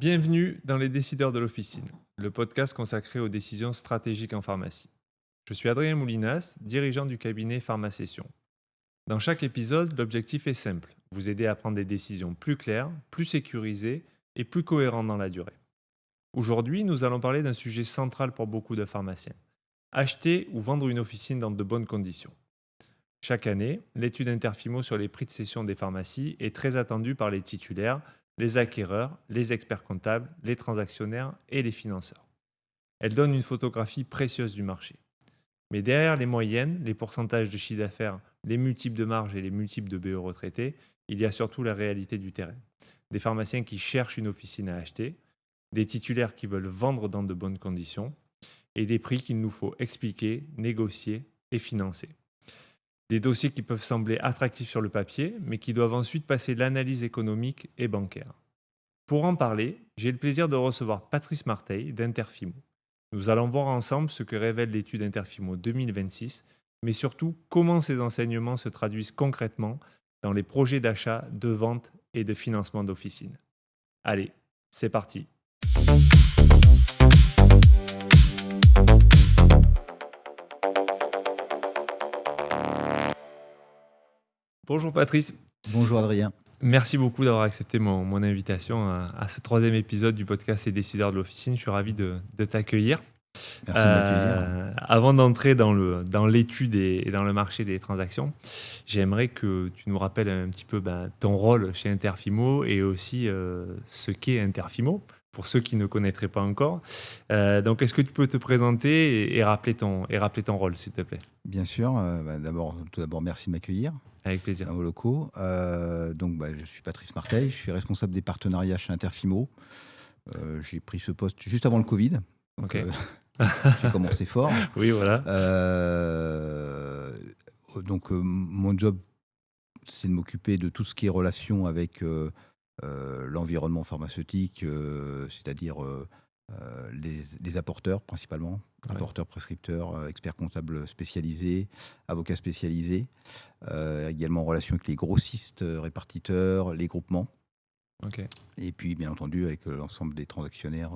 Bienvenue dans Les Décideurs de l'Officine, le podcast consacré aux décisions stratégiques en pharmacie. Je suis Adrien Moulinas, dirigeant du cabinet Pharmacession. Dans chaque épisode, l'objectif est simple, vous aider à prendre des décisions plus claires, plus sécurisées et plus cohérentes dans la durée. Aujourd'hui, nous allons parler d'un sujet central pour beaucoup de pharmaciens. Acheter ou vendre une officine dans de bonnes conditions. Chaque année, l'étude Interfimo sur les prix de cession des pharmacies est très attendue par les titulaires, les acquéreurs, les experts comptables, les transactionnaires et les financeurs. Elle donne une photographie précieuse du marché. Mais derrière les moyennes, les pourcentages de chiffre d'affaires, les multiples de marge et les multiples de BE retraités, il y a surtout la réalité du terrain. Des pharmaciens qui cherchent une officine à acheter, des titulaires qui veulent vendre dans de bonnes conditions et des prix qu'il nous faut expliquer, négocier et financer. Des dossiers qui peuvent sembler attractifs sur le papier, mais qui doivent ensuite passer l'analyse économique et bancaire. Pour en parler, j'ai le plaisir de recevoir Patrice Marteil d'Interfimo. Nous allons voir ensemble ce que révèle l'étude Interfimo 2026, mais surtout comment ces enseignements se traduisent concrètement dans les projets d'achat, de vente et de financement d'officines. Allez, c'est parti. Bonjour Patrice. Bonjour Adrien. Merci beaucoup d'avoir accepté mon invitation à ce troisième épisode du podcast Les Décideurs de l'Officine. Je suis ravi de t'accueillir. Merci de m'accueillir. Avant d'entrer dans l'étude et dans le marché des transactions, j'aimerais que tu nous rappelles un petit peu ton rôle chez Interfimo et aussi ce qu'est Interfimo, pour ceux qui ne connaîtraient pas encore. Donc, est-ce que tu peux te présenter et rappeler ton rôle, s'il te plaît ? Bien sûr. Tout d'abord, merci de m'accueillir Avec plaisir. dans vos locaux. Je suis Patrice Marteil, je suis responsable des partenariats chez Interfimo. J'ai pris ce poste juste avant le Covid. Donc, Ok. J'ai commencé fort. Oui, voilà. Mon job, c'est de m'occuper de tout ce qui est relation avec l'environnement pharmaceutique, c'est-à-dire les apporteurs principalement, Ouais. apporteurs, prescripteurs, experts comptables spécialisés, avocats spécialisés, également en relation avec les grossistes, répartiteurs, les groupements, Ok. et puis bien entendu avec l'ensemble des transactionnaires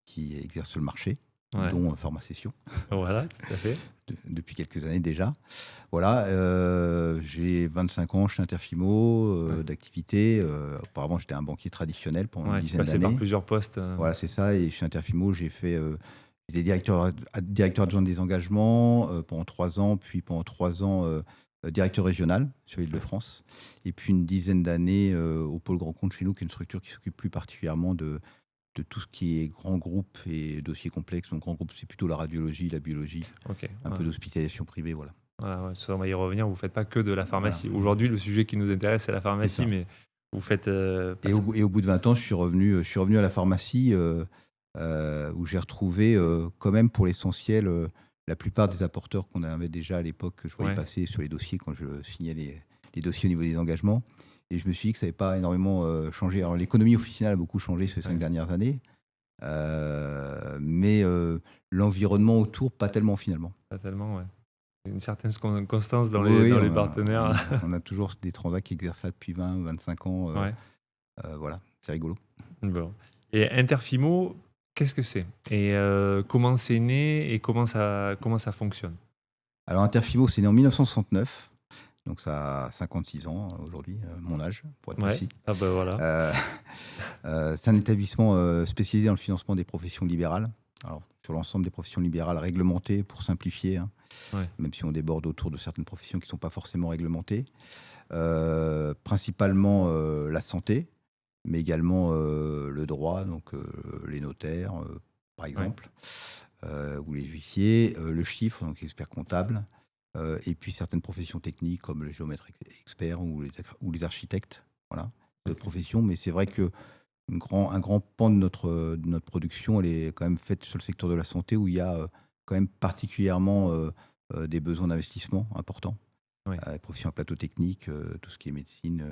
qui exercent sur le marché, Ouais. dont Pharmacession, Voilà, tout à fait. depuis quelques années déjà. Voilà, j'ai 25 ans chez Interfimo d'activité. Auparavant, j'étais un banquier traditionnel pendant une Ouais, tu dizaine passais par d'années. plusieurs postes. Voilà, c'est ça. Et chez Interfimo, j'étais directeur adjoint des engagements pendant 3 ans, puis pendant 3 ans, directeur régional sur l'Île-de-France. Et puis une dizaine d'années au pôle Grand Compte chez nous, qui est une structure qui s'occupe plus particulièrement de tout ce qui est grands groupes et dossiers complexes. Donc, grands groupes, c'est plutôt la radiologie, la biologie, Ok. un peu d'hospitalisation privée, voilà. Voilà, ouais, ça, on va y revenir. Vous ne faites pas que de la pharmacie. Voilà. Aujourd'hui, le sujet qui nous intéresse, c'est la C'est pharmacie, ça. mais vous faites... Et au bout de 20 ans, je suis revenu à la pharmacie où j'ai retrouvé quand même pour l'essentiel la plupart des apporteurs qu'on avait déjà à l'époque, que je voyais Ouais. passer sur les dossiers quand je signais les dossiers au niveau des engagements. Et je me suis dit que ça n'avait pas énormément changé. Alors l'économie officinale a beaucoup changé ces 5 Ouais. dernières années, mais l'environnement autour, pas tellement finalement. pas tellement, ouais. Une certaine constance dans Oui, les on a- partenaires. On a toujours des transacts qui exercent ça depuis 20, 25 ans. Ouais. Voilà, c'est rigolo. Bon. Et Interfimo, qu'est-ce que c'est ? Et comment c'est né et comment ça fonctionne ? Alors Interfimo, c'est né en 1969, donc ça a 56 ans aujourd'hui, mon âge, pour être Ouais. précis. Ah bah voilà. C'est un établissement spécialisé dans le financement des professions libérales. Alors, sur l'ensemble des professions libérales réglementées, pour simplifier, hein, Ouais. même si on déborde autour de certaines professions qui ne sont pas forcément réglementées. Principalement la santé, mais également le droit, donc les notaires, par exemple, ou les huissiers, le chiffre, donc expert comptable, et puis certaines professions techniques comme les géomètres experts ou les architectes. Voilà, d'autres professions, mais c'est vrai que un grand pan de notre production, elle est quand même faite sur le secteur de la santé où il y a quand même particulièrement des besoins d'investissement importants. Ouais. Les professions à plateau technique, tout ce qui est médecine,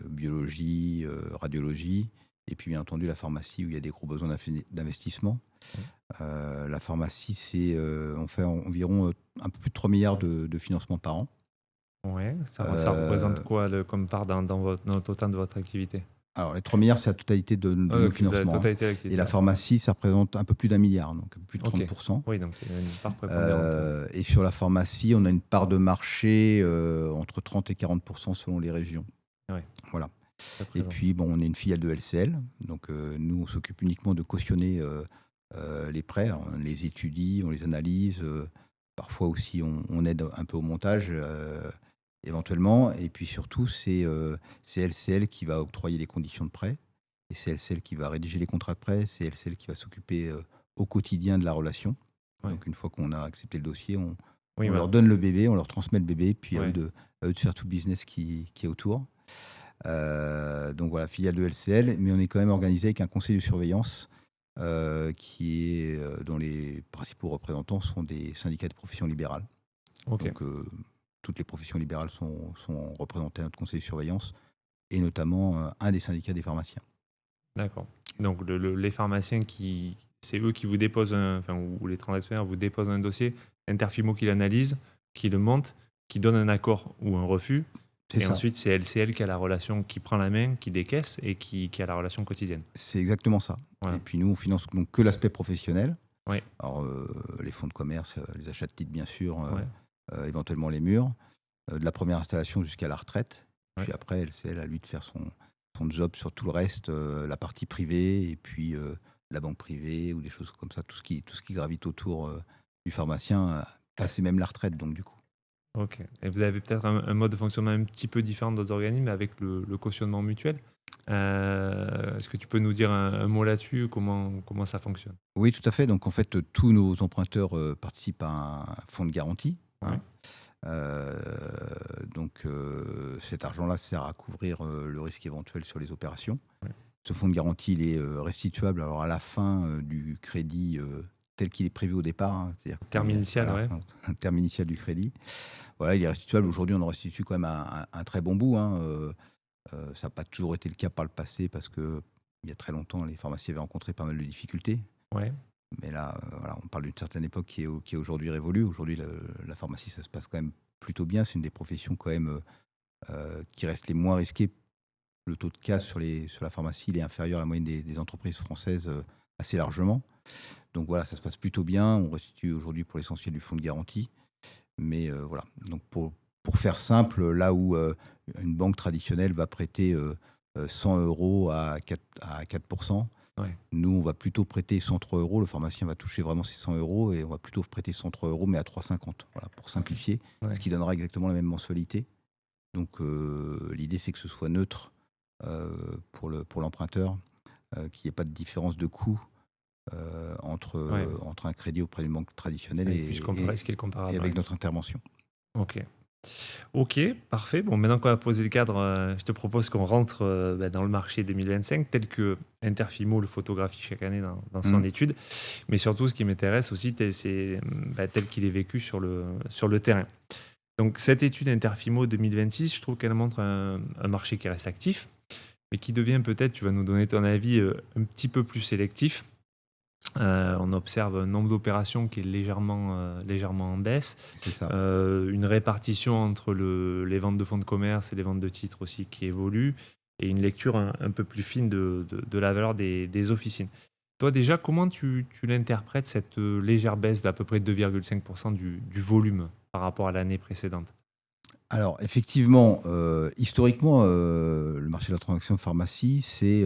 biologie, radiologie, et puis bien entendu la pharmacie où il y a des gros besoins d'investissement. La pharmacie, on fait environ un peu plus de 3 milliards de financements par an. Ouais. Ça représente quoi comme part dans le total de votre activité ? Alors, les 3 milliards, c'est la totalité de nos La financements. totalité de Et l'activité. la pharmacie, ça représente un peu plus d'1 milliard, donc plus de Ok. 30%. Oui, donc c'est une part prépondérante. Et sur la pharmacie, on a une part de marché entre 30 et 40% selon les régions. Ouais. Voilà. Très Et présent. puis, bon, on est une filiale de LCL. Donc, nous, on s'occupe uniquement de cautionner les prêts. Alors, on les étudie, on les analyse. Parfois aussi, on aide un peu au montage, éventuellement. Et puis surtout, c'est LCL qui va octroyer les conditions de prêt. Et c'est LCL qui va rédiger les contrats de prêt. C'est LCL qui va s'occuper au quotidien de la relation. Ouais. Donc, une fois qu'on a accepté le dossier, on Oui, voilà. leur donne le bébé, on leur transmet le bébé, puis à Ouais. eux de faire tout le business qui est autour. Donc voilà, filiale de LCL, mais on est quand même organisé avec un conseil de surveillance dont les principaux représentants sont des syndicats de professions libérales. Ok. Donc toutes les professions libérales sont représentées à notre conseil de surveillance, et notamment un des syndicats des pharmaciens. D'accord. Donc les pharmaciens c'est eux qui vous déposent ou les transactionnaires vous déposent un dossier, Interfimo qui l'analyse, qui le monte, qui donne un accord ou un refus. C'est Et ça. ensuite, c'est LCL qui a la relation, qui prend la main, qui décaisse et qui a la relation quotidienne. C'est exactement ça. Voilà. Et puis nous, on finance donc que l'aspect professionnel. Ouais. Alors, les fonds de commerce, les achats de titres, bien sûr, Ouais. éventuellement les murs, de la première installation jusqu'à la retraite. Puis Ouais. après, LCL, à lui de faire son job sur tout le reste, la partie privée, et puis la banque privée ou des choses comme ça, tout ce qui gravite autour du pharmacien, passer même la retraite, donc du coup. Ok. Et vous avez peut-être un mode de fonctionnement un petit peu différent d'autres organismes avec le cautionnement mutuel. Est-ce que tu peux nous dire un mot là-dessus, comment ça fonctionne? Oui, tout à fait. Donc en fait, tous nos emprunteurs participent à un fonds de garantie. Ouais. Donc cet argent-là sert à couvrir le risque éventuel sur les opérations. Ouais. Ce fonds de garantie, il est restituable alors à la fin du crédit tel qu'il est prévu au départ. C'est-à-dire Terme initial, ouais. un terme initial du crédit. Voilà, il est restituable. Aujourd'hui, on en restitue quand même un très bon bout. Ça n'a pas toujours été le cas par le passé parce que il y a très longtemps, les pharmacies avaient rencontré pas mal de difficultés. Ouais. Mais là, voilà, on parle d'une certaine époque qui est aujourd'hui révolue. Aujourd'hui, la pharmacie, ça se passe quand même plutôt bien. C'est une des professions quand même qui reste les moins risquées. Le taux de casse sur la pharmacie, il est inférieur à la moyenne des entreprises françaises assez largement. Donc voilà, ça se passe plutôt bien. On restitue aujourd'hui pour l'essentiel du fonds de garantie. Mais voilà, donc pour faire simple, là où une banque traditionnelle va prêter 100 euros à 4%, Ouais. nous, on va plutôt prêter 103 euros. Le pharmacien va toucher vraiment ses 100 euros et on va plutôt prêter 103 euros, mais à 3,50. Voilà, pour simplifier, Ouais. ce qui donnera exactement la même mensualité. Donc l'idée, c'est que ce soit neutre pour l'emprunteur, qu'il n'y ait pas de différence de coût entre un crédit auprès d'une banque traditionnelle Et puis comparer ce qui est comparable. et avec Ouais. notre intervention. Ok, parfait. Bon, maintenant qu'on a posé le cadre, je te propose qu'on rentre dans le marché 2025, tel que Interfimo le photographie chaque année dans son étude. Mais surtout, ce qui m'intéresse aussi, c'est tel qu'il est vécu sur le terrain. Donc, cette étude Interfimo 2026, je trouve qu'elle montre un marché qui reste actif, mais qui devient peut-être, tu vas nous donner ton avis, un petit peu plus sélectif. On observe un nombre d'opérations qui est légèrement en baisse. C'est ça. Une répartition entre les ventes de fonds de commerce et les ventes de titres aussi qui évolue, et une lecture un peu plus fine de la valeur des officines. Toi déjà, comment tu l'interprètes, cette légère baisse d'à peu près 2,5% du volume par rapport à l'année précédente? Alors, effectivement, historiquement, le marché de la transaction pharmacie, si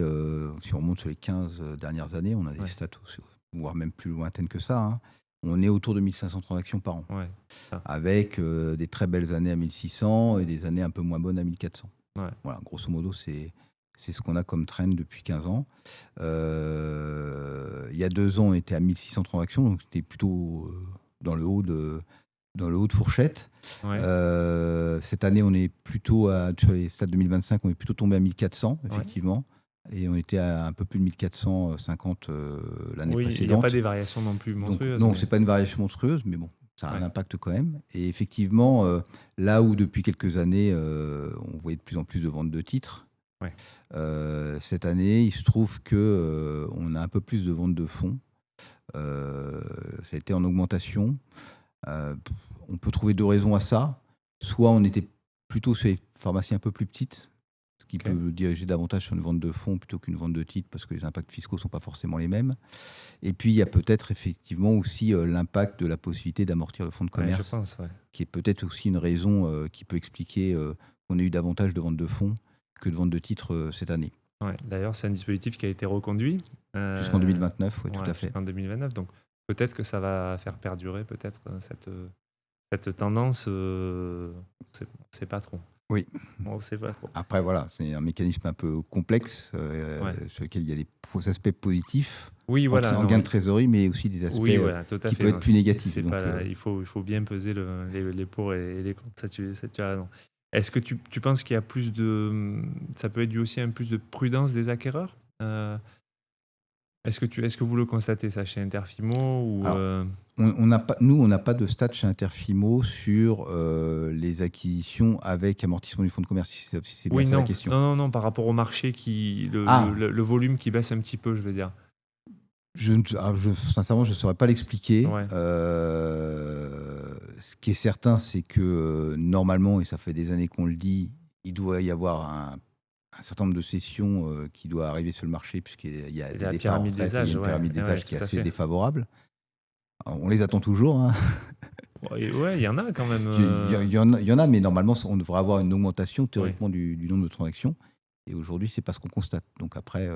on remonte sur les 15 dernières années, on a des stats, voire même plus lointaines que ça. On est autour de 1500 transactions par an, avec des très belles années à 1600 et des années un peu moins bonnes à 1400. Ouais. Voilà, grosso modo, c'est ce qu'on a comme trend depuis 15 ans. Il y a 2 ans, on était à 1600 transactions, donc c'était plutôt dans le haut de fourchette. Ouais. Cette année, on est plutôt sur les stats 2025, on est plutôt tombé à 1400, effectivement. Ouais. Et on était à un peu plus de 1450 l'année précédente. Il n'y a pas des variations non plus monstrueuses. Donc, non, c'est pas une variation monstrueuse, mais bon, ça a un impact quand même. Et effectivement, là où depuis quelques années, on voyait de plus en plus de ventes de titres, cette année, il se trouve qu'on a un peu plus de ventes de fonds. Ça a été en augmentation. On peut trouver 2 raisons à ça. Soit on était plutôt sur les pharmacies un peu plus petites, ce qui Ok. peut diriger davantage sur une vente de fonds plutôt qu'une vente de titres, parce que les impacts fiscaux ne sont pas forcément les mêmes. Et puis, il y a peut-être effectivement aussi l'impact de la possibilité d'amortir le fonds de Ouais, je commerce, pense, ouais. qui est peut-être aussi une raison qui peut expliquer qu'on ait eu davantage de ventes de fonds que de ventes de titres cette année. Ouais. D'ailleurs, c'est un dispositif qui a été reconduit. Jusqu'en 2029, oui, tout à fait. Jusqu'en 2029. Donc, peut-être que ça va faire perdurer peut-être cette tendance. C'est pas trop. Oui. On sait pas trop. Après, voilà, c'est un mécanisme un peu complexe Ouais. sur lequel il y a des aspects positifs Oui, voilà. en non, gain de trésorerie, mais aussi des aspects oui, voilà, tout à qui fait. peuvent Non, être plus négatifs. c'est Donc, pas, il faut bien peser les pour et les contre. Ça, tu as raison. Est-ce que tu penses qu'il y a plus de. Ça peut être dû aussi à un plus de prudence des acquéreurs. Est-ce que vous le constatez ça chez Interfimo ou Alors, on n'a pas de stats chez Interfimo sur les acquisitions avec amortissement du fonds de commerce, si c'est bien oui, ça non. la question. Non, par rapport au marché Ah. le volume qui baisse un petit peu, je veux dire. Sincèrement, je ne saurais pas l'expliquer. Ouais. Ce qui est certain, c'est que normalement, et ça fait des années qu'on le dit, il doit y avoir un certain nombre de cessions qui doit arriver sur le marché, puisqu'il y a Et des la départs en pyramide des retraite, et il y a âges, une pyramide des ouais, âges qui est tout à assez fait. défavorable. Alors, on les attend toujours, hein. Ouais, il y en a quand même. Il y en a, mais normalement, on devrait avoir une augmentation théoriquement du nombre de transactions. Et aujourd'hui, c'est pas ce qu'on constate. Donc après,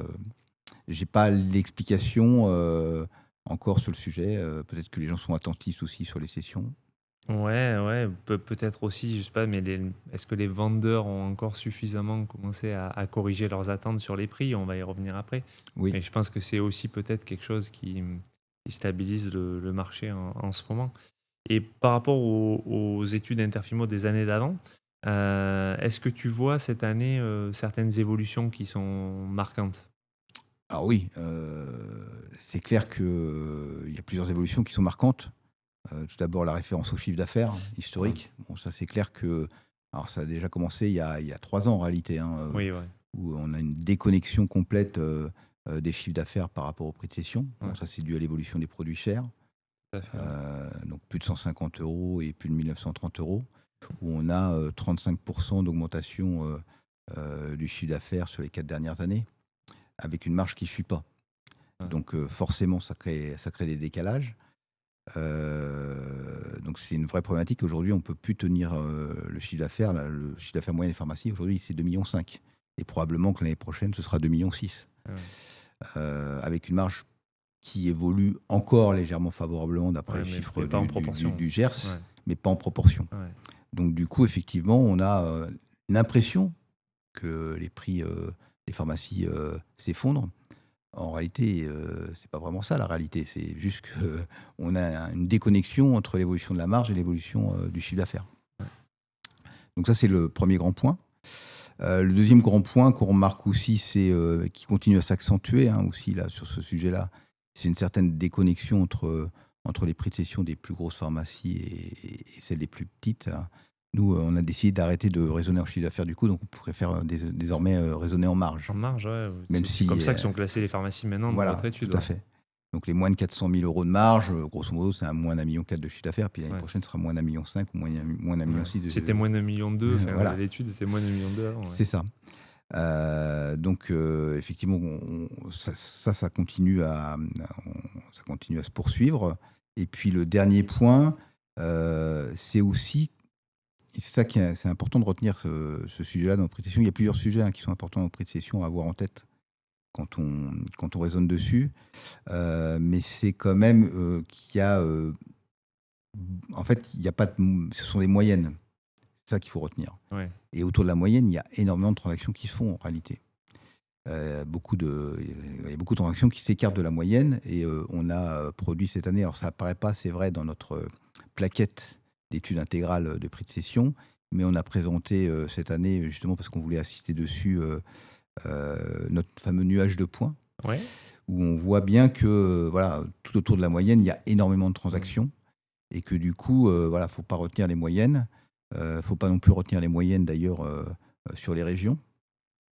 j'ai pas l'explication encore sur le sujet. Peut-être que les gens sont attentifs aussi sur les sessions. Ouais, peut-être aussi, je sais pas, mais est-ce que les vendeurs ont encore suffisamment commencé à corriger leurs attentes sur les prix? On va y revenir après. Oui. Mais je pense que c'est aussi peut-être quelque chose qui stabilise le marché en ce moment. Et par rapport aux études Interfimo des années d'avant, est-ce que tu vois cette année certaines évolutions qui sont marquantes? Alors oui, c'est clair qu'il y a plusieurs évolutions qui sont marquantes. Tout d'abord, la référence au chiffre d'affaires historique. Bon, ça, c'est clair que. Alors, ça a déjà commencé il y a 3 ans en réalité, hein, Oui, ouais. où on a une déconnexion complète des chiffres d'affaires par rapport au prix de cession. Bon, Ouais. ça, c'est dû à l'évolution des produits chers. Tout à fait, ouais. Donc, plus de 150 € et plus de 1930 €, où on a 35% d'augmentation du chiffre d'affaires sur les 4 dernières années, avec une marge qui ne suit pas. Ouais. Donc, forcément, ça crée des décalages. Donc c'est une vraie problématique. Aujourd'hui, on ne peut plus tenir le chiffre d'affaires. Le chiffre d'affaires moyen des pharmacies, aujourd'hui, c'est 2,5 millions. Et probablement que l'année prochaine, ce sera 2,6 millions. Ouais. Avec une marge qui évolue encore légèrement favorablement d'après Ouais, les mais chiffres pas en proportion. du GERS, Ouais. mais pas en proportion. Ouais. Donc du coup, effectivement, on a l'impression que les prix des pharmacies s'effondrent. En réalité, c'est pas vraiment ça la réalité. C'est juste qu'on a une déconnexion entre l'évolution de la marge et l'évolution du chiffre d'affaires. Donc ça, c'est le premier grand point. Le deuxième grand point qu'on remarque aussi, c'est qui continue à s'accentuer aussi là, sur ce sujet-là, c'est une certaine déconnexion entre les prix de cession des plus grosses pharmacies et celles des plus petites. Nous, on a décidé d'arrêter de raisonner en chiffre d'affaires du coup, donc on préfère désormais raisonner en marge. En marge, ouais. Même C'est comme si, ça que sont classées les pharmacies maintenant dans Voilà, votre étude. tout à fait. Donc les moins de 400 000 € de marge, grosso modo, c'est moins d'1,4 million de chiffre d'affaires, puis l'année prochaine, ce sera moins d'1,5 million ou moins d'1,6 million. C'était moins d'1,2 million. Voilà. L'étude, c'était moins d'1,2 million avant. Ouais. C'est ça. Donc effectivement, ça continue à se poursuivre. Et puis le dernier point, c'est aussi, et c'est ça c'est important de retenir ce sujet-là dans nos prix de cession. Il y a plusieurs sujets qui sont importants dans nos prix de cession à avoir en tête quand on raisonne dessus. Mais c'est quand même qu'il y a... en fait, il y a pas ce sont des moyennes. C'est ça qu'il faut retenir. Ouais. Et autour de la moyenne, il y a énormément de transactions qui se font en réalité. Il y a beaucoup de transactions qui s'écartent de la moyenne et on a produit cette année, alors ça apparaît pas, c'est vrai, dans notre plaquette d'études intégrales de prix de cession, mais on a présenté cette année, justement parce qu'on voulait assister dessus, notre fameux nuage de points, Ouais. où on voit bien que voilà, tout autour de la moyenne, il y a énormément de transactions et que du coup, voilà, faut pas retenir les moyennes. Faut pas non plus retenir les moyennes d'ailleurs sur les régions.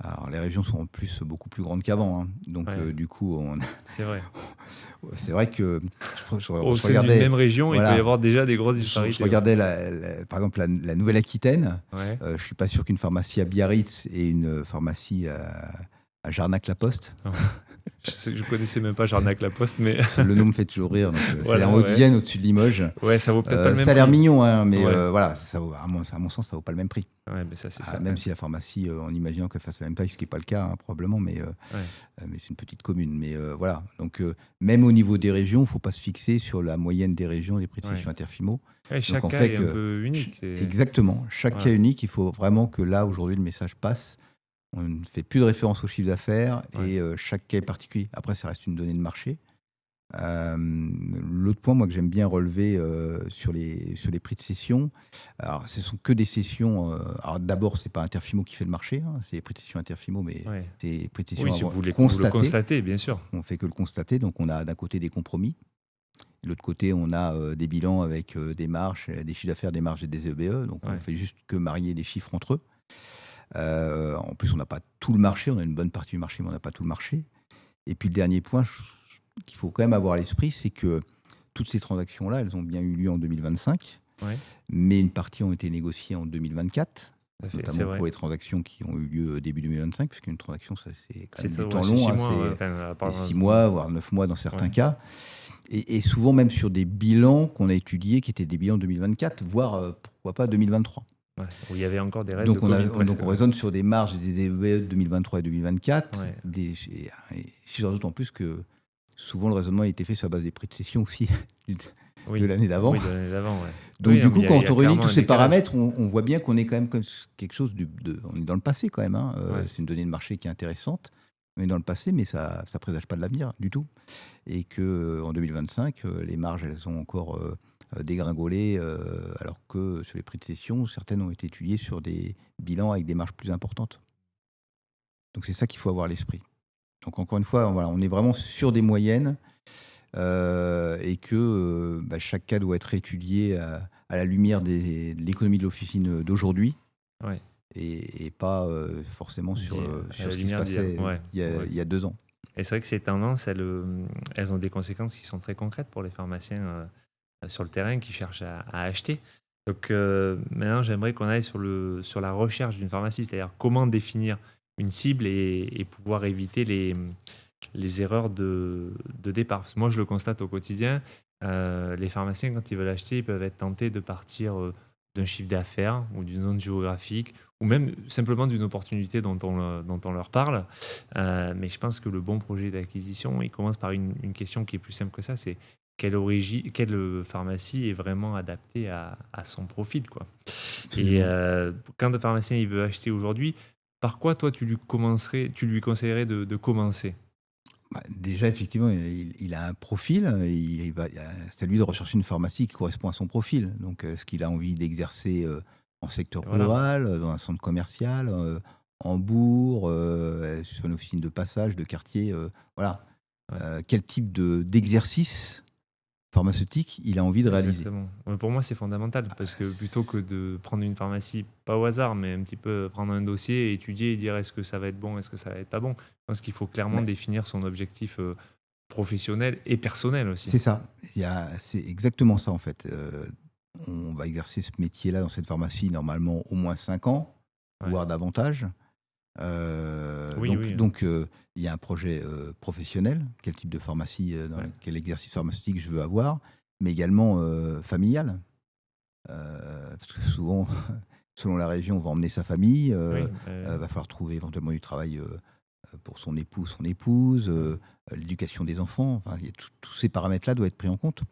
Alors les régions sont en plus beaucoup plus grandes qu'avant, donc Ouais. du coup C'est vrai. c'est vrai que au sein d'une même région, il peut y voilà, avoir déjà des grosses je disparités. regardais par exemple la Nouvelle-Aquitaine. Ouais. Je suis pas sûr qu'une pharmacie à Biarritz et une pharmacie à Jarnac-la-Poste. Ouais. Je connaissais même pas Jarnac-la-Poste, mais Le nom me fait toujours rire. Donc, c'est voilà, en ouais. Haute-Vienne, au-dessus de Limoges. Ouais, ça vaut peut-être pas le même Ça a l'air prix. mignon, hein, mais Ouais. voilà, à mon sens, ça vaut pas le même prix. Ouais, mais ça, c'est ça. Même si la pharmacie, en imaginant qu'elle fasse la même taille, ce qui n'est pas le cas, hein, probablement, mais c'est une petite commune. Mais voilà, donc même au niveau des régions, il ne faut pas se fixer sur la moyenne des régions des prix de cession interfimaux. Ouais, chaque en cas fait, est un peu unique. Exactement, chaque cas est unique. Il faut vraiment que là, aujourd'hui, le message passe. On ne fait plus de référence au chiffre d'affaires et chaque cas est particulier. Après, ça reste une donnée de marché. L'autre point, moi, que j'aime bien relever sur les prix de cession, alors ce sont que des cessions. Alors d'abord, c'est pas Interfimo qui fait le marché, hein, c'est les prix de cession Interfimo, mais c'est les prix de cession si vous le constatez, bien sûr. On fait que le constater. Donc on a d'un côté des compromis, de l'autre côté on a des bilans avec des marges, des chiffres d'affaires, des marges et des EBE. Donc on fait juste que marier les chiffres entre eux. En plus, on n'a pas tout le marché, on a une bonne partie du marché, mais on n'a pas tout le marché. Et puis le dernier point qu'il faut quand même avoir à l'esprit, c'est que toutes ces transactions-là, elles ont bien eu lieu en 2025, mais une partie ont été négociées en 2024, notamment pour les transactions qui ont eu lieu début 2025, puisqu'une transaction, ça, c'est quand même du temps long, 6 mois, voire 9 mois dans certains cas, et souvent même sur des bilans qu'on a étudiés, qui étaient des bilans 2024, voire pourquoi pas 2023. Où il y avait encore des restes donc de Covid. Donc on raisonne sur des marges et des EBE de 2023 et 2024. Et si je rajoute en plus que souvent le raisonnement a été fait sur la base des prix de cession aussi de l'année d'avant. Donc du coup, quand on réunit tous ces paramètres, on voit bien qu'on est quand même quelque chose on est dans le passé quand même. Hein. C'est une donnée de marché qui est intéressante. On est dans le passé, mais ça ne présage pas de l'avenir du tout. Et qu'en 2025, les marges, elles ont encore dégringolé, alors que sur les prix de cession, certaines ont été étudiées sur des bilans avec des marges plus importantes. Donc c'est ça qu'il faut avoir à l'esprit. Donc encore une fois, voilà, on est vraiment sur des moyennes et que chaque cas doit être étudié à la lumière de l'économie de l'officine d'aujourd'hui et pas forcément sur ce qui se passait il y a 2 ans. Et c'est vrai que ces tendances, elles ont des conséquences qui sont très concrètes pour les pharmaciens sur le terrain qui cherchent à acheter. Donc maintenant, j'aimerais qu'on aille sur la recherche d'une pharmacie, c'est-à-dire comment définir une cible et pouvoir éviter les erreurs de départ. Parce que moi, je le constate au quotidien, les pharmaciens, quand ils veulent acheter, ils peuvent être tentés de partir d'un chiffre d'affaires ou d'une zone géographique ou même simplement d'une opportunité dont on leur parle. Mais je pense que le bon projet d'acquisition, il commence par une question qui est plus simple que ça, c'est quelle pharmacie est vraiment adaptée à son profil, quoi. Et quand un pharmacien il veut acheter aujourd'hui, par quoi toi tu lui conseillerais de commencer? Déjà, effectivement, il a un profil. C'est à lui de rechercher une pharmacie qui correspond à son profil. Donc, est-ce qu'il a envie d'exercer en secteur rural, dans un centre commercial, en bourg, sur une officine de passage, de quartier, voilà. Quel type d'exercice pharmaceutique il a envie de réaliser. Exactement. Pour moi, c'est fondamental parce que plutôt que de prendre une pharmacie, pas au hasard, mais un petit peu prendre un dossier, étudier et dire est-ce que ça va être bon, est-ce que ça va être pas bon. Je pense qu'il faut clairement définir son objectif professionnel et personnel aussi. C'est ça. C'est exactement ça en fait. On va exercer ce métier-là dans cette pharmacie normalement au moins 5 ans, voire davantage. Donc, il y a un projet professionnel, quel type de pharmacie, quel exercice pharmaceutique je veux avoir, mais également familial. Parce que souvent, selon la région, on va emmener sa famille, va falloir trouver éventuellement du travail pour son époux, son épouse, l'éducation des enfants. Enfin, tous ces paramètres-là doivent être pris en compte.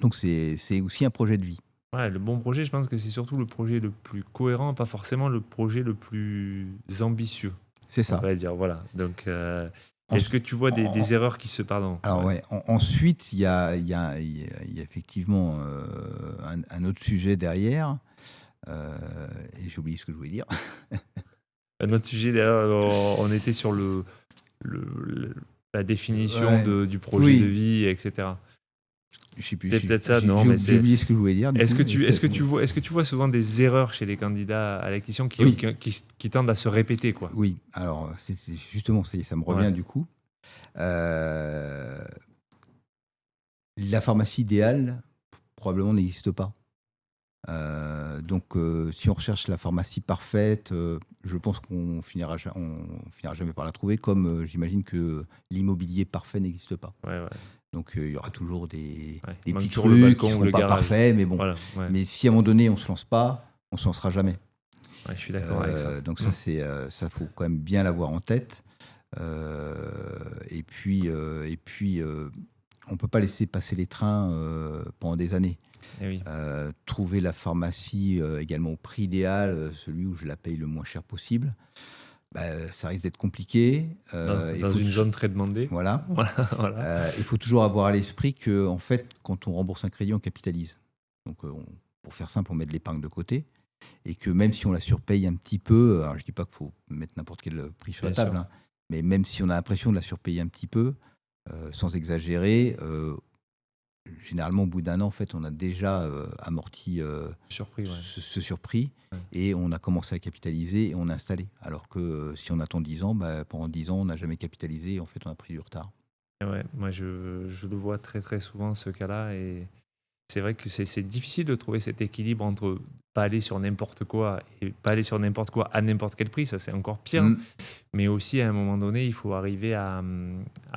Donc, c'est aussi un projet de vie. Le bon projet, je pense que c'est surtout le projet le plus cohérent, pas forcément le projet le plus ambitieux. C'est ça. On va dire, voilà. Donc, est-ce que tu vois des erreurs qui se... Pardon. Alors, ensuite, il y a effectivement un autre sujet derrière. Et j'ai oublié ce que je voulais dire. Un autre sujet derrière, on était sur la définition du projet de vie, etc. Je sais plus. C'est peut-être ça, non, mais j'ai oublié ce que je voulais dire. Est-ce que tu vois souvent des erreurs chez les candidats à l'acquisition qui tendent à se répéter, quoi? Oui, alors c'est justement, ça me revient du coup. La pharmacie idéale, probablement n'existe pas. Donc, si on recherche la pharmacie parfaite, je pense qu'on finira jamais par la trouver, comme j'imagine que l'immobilier parfait n'existe pas. Ouais, ouais, Donc, il y aura toujours des ouais. Il des manque petits toujours le trucs qui balcon ou seront le pas garage. parfaits, mais bon. Voilà, ouais. Mais si à un moment donné, on se lance pas, on se lancera jamais. Ouais, je suis d'accord avec ça. Donc ça, ça faut quand même bien l'avoir en tête. Et puis, on peut pas laisser passer les trains pendant des années. Eh oui. Trouver la pharmacie également au prix idéal, celui où je la paye le moins cher possible, ça risque d'être compliqué. Dans, Il dans faut une tou- zone très demandée. Voilà. Voilà, voilà. Il faut toujours avoir à l'esprit que, en fait, quand on rembourse un crédit, on capitalise. Donc, pour faire simple, on met de l'épargne de côté. Et que même si on la surpaye un petit peu, alors je dis pas qu'il faut mettre n'importe quel prix sur la Bien sûr. table, hein, mais même si on a l'impression de la surpayer un petit peu, sans exagérer, généralement au bout d'un an, en fait, on a déjà amorti Surpris, ouais. ce surprix Ouais. et on a commencé à capitaliser et on a installé. Alors que si on attend 10 ans, pendant 10 ans, on n'a jamais capitalisé et en fait, on a pris du retard. Et ouais, moi, je le vois très, très souvent, ce cas-là. Et c'est vrai que c'est difficile de trouver cet équilibre entre pas aller sur n'importe quoi et pas aller sur n'importe quoi à n'importe quel prix. Ça, c'est encore pire. Mm, Mais aussi, à un moment donné, il faut arriver à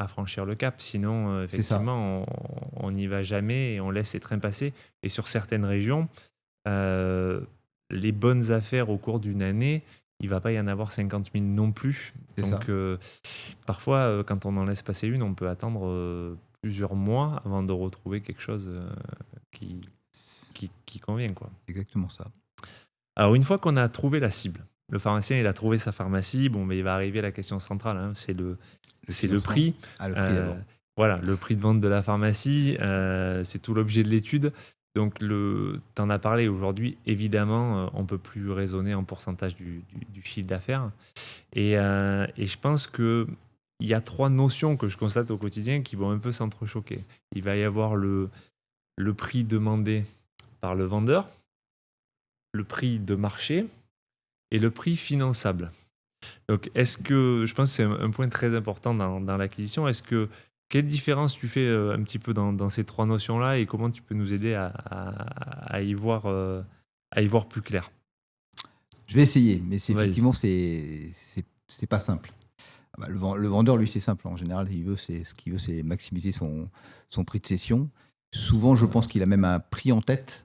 franchir le cap. Sinon, c'est ça. effectivement, on n'y va jamais et on laisse les trains passer. Et sur certaines régions, euh, les bonnes affaires au cours d'une année, il ne va pas y en avoir 50 000 non plus. C'est Donc, ça. parfois, quand on en laisse passer une, on peut attendre plusieurs mois avant de retrouver quelque chose qui, qui convient, quoi. C'est exactement ça. Alors, une fois qu'on a trouvé la cible, le pharmacien, il a trouvé sa pharmacie, bon, mais il va arriver à la question centrale, hein, c'est le financement. prix. Ah, le prix d'abord. Voilà, le prix de vente de la pharmacie, c'est tout l'objet de l'étude. Donc, tu en as parlé aujourd'hui, évidemment, on ne peut plus raisonner en pourcentage du chiffre d'affaires. Et je pense qu'il y a 3 notions que je constate au quotidien qui vont un peu s'entrechoquer. Il va y avoir le prix demandé par le vendeur, le prix de marché et le prix finançable. Donc, je pense que c'est un point très important dans l'acquisition. Quelle différence tu fais un petit peu dans ces 3 notions-là et comment tu peux nous aider à y voir plus clair? Je vais essayer, mais Vas-y. effectivement, c'est pas simple. Le vendeur, lui, c'est simple. En général, ce qu'il veut, c'est maximiser son prix de cession. Souvent, je pense qu'il a même un prix en tête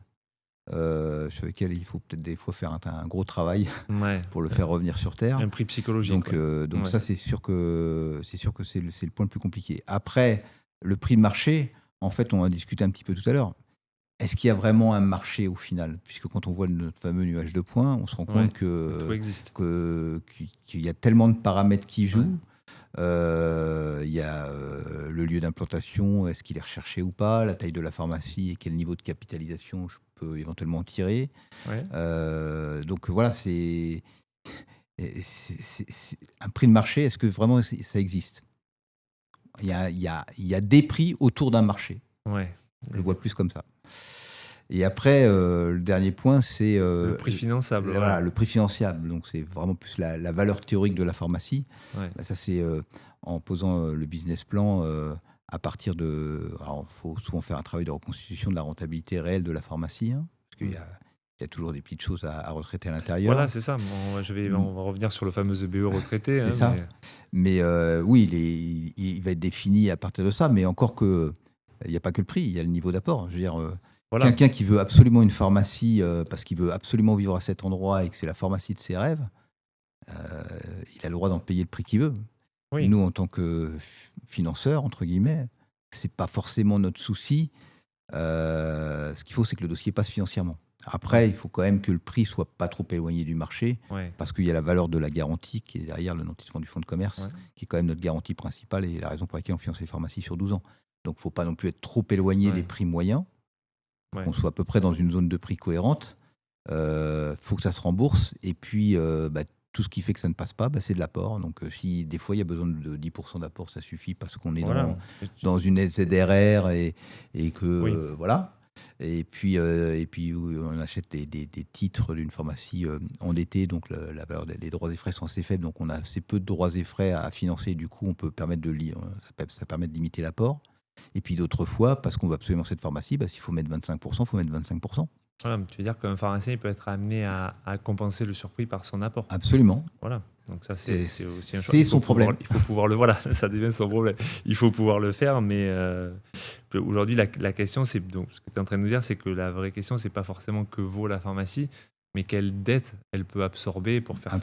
sur lequel il faut peut-être des fois faire un gros travail Ouais. pour le faire revenir sur terre. Un prix psychologique. Donc, Ouais. ça, c'est sûr que c'est le point le plus compliqué. Après, le prix de marché, en fait, on en a discuté un petit peu tout à l'heure. Est-ce qu'il y a vraiment un marché au final? Puisque quand on voit notre fameux nuage de points, on se rend compte Tout existe. qu'il y a tellement de paramètres qui jouent. Il y a le lieu d'implantation, est-ce qu'il est recherché ou pas, la taille de la pharmacie et quel niveau de capitalisation je peux éventuellement en tirer. Ouais. Donc voilà, c'est un prix de marché, est-ce que vraiment ça existe? Il y a des prix autour d'un marché. Ouais. Je le vois plus comme ça. Et après, le dernier point, c'est Le prix finançable. voilà, Voilà. le prix finançable. Donc, c'est vraiment plus la valeur théorique de la pharmacie. Ouais. Ça, c'est en posant le business plan à partir de... Alors, il faut souvent faire un travail de reconstitution de la rentabilité réelle de la pharmacie, hein, parce qu'il y a toujours des petites choses à retraiter à l'intérieur. Voilà, c'est ça. On va revenir sur le fameux EBE retraité. C'est hein, ça. Mais oui, il va être défini à partir de ça. Mais encore que, il n'y a pas que le prix, il y a le niveau d'apport. Je veux dire, Voilà. quelqu'un qui veut absolument une pharmacie parce qu'il veut absolument vivre à cet endroit et que c'est la pharmacie de ses rêves, il a le droit d'en payer le prix qu'il veut. Oui. Nous, en tant que financeurs, entre guillemets, c'est pas forcément notre souci. Ce qu'il faut, c'est que le dossier passe financièrement. Après, il faut quand même que le prix soit pas trop éloigné du marché, parce qu'il y a la valeur de la garantie qui est derrière le nantissement du fonds de commerce, qui est quand même notre garantie principale et la raison pour laquelle on finance les pharmacies sur 12 ans. Donc, il ne faut pas non plus être trop éloigné des prix moyens, pour qu'on soit à peu près dans une zone de prix cohérente. Faut que ça se rembourse. Et puis, tout ce qui fait que ça ne passe pas, c'est de l'apport. Donc, si des fois, il y a besoin de 10% d'apport, ça suffit parce qu'on est dans une SZRR et que, voilà. Et puis, on achète des titres d'une pharmacie endettée, donc la valeur des droits et frais sont assez faibles, donc on a assez peu de droits et frais à financer. Du coup, on peut permettre ça permet de limiter l'apport. Et puis d'autres fois, parce qu'on veut absolument cette pharmacie, s'il faut mettre 25%, il faut mettre 25%. Voilà, tu veux dire qu'un pharmacien il peut être amené à compenser le surprix par son apport. Absolument. Voilà. Donc ça, c'est aussi un choix. C'est son problème. Il faut pouvoir le voilà, ça devient son problème. Il faut pouvoir le faire, mais aujourd'hui la question c'est donc ce que tu es en train de nous dire, c'est que la vraie question c'est pas forcément que vaut la pharmacie, mais quelle dette elle peut absorber pour faire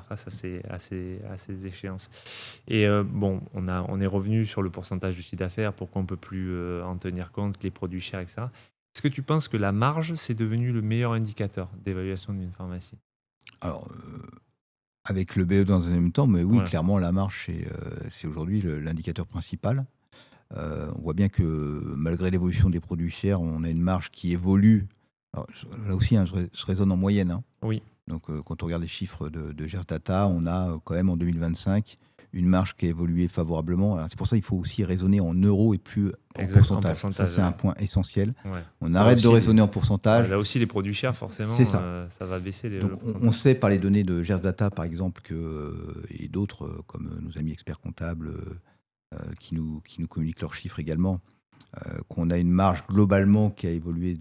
face à ces échéances. Et bon, on est revenu sur le pourcentage du chiffre d'affaires, pourquoi on peut plus en tenir compte, les produits chers, etc. Est-ce que tu penses que la marge c'est devenu le meilleur indicateur d'évaluation d'une pharmacie? Alors, avec le BE dans un deuxième temps, mais oui, Voilà. clairement, la marge, c'est aujourd'hui l'indicateur principal. On voit bien que malgré l'évolution des produits chers, on a une marge qui évolue. Alors, là aussi, je raisonne en moyenne. Hein. Oui. Donc, quand on regarde les chiffres de Gerdata, on a quand même en 2025 une marge qui a évolué favorablement. Alors, c'est pour ça qu'il faut aussi raisonner en euros et plus en pourcentage. Ça, c'est un point essentiel. Ouais. On arrête de raisonner en pourcentage. Là aussi, les produits chers, forcément, ça va baisser Donc, on sait par les données de Gerdata, par exemple, et d'autres, comme nos amis experts comptables, qui nous communiquent leurs chiffres également, qu'on a une marge globalement qui a évolué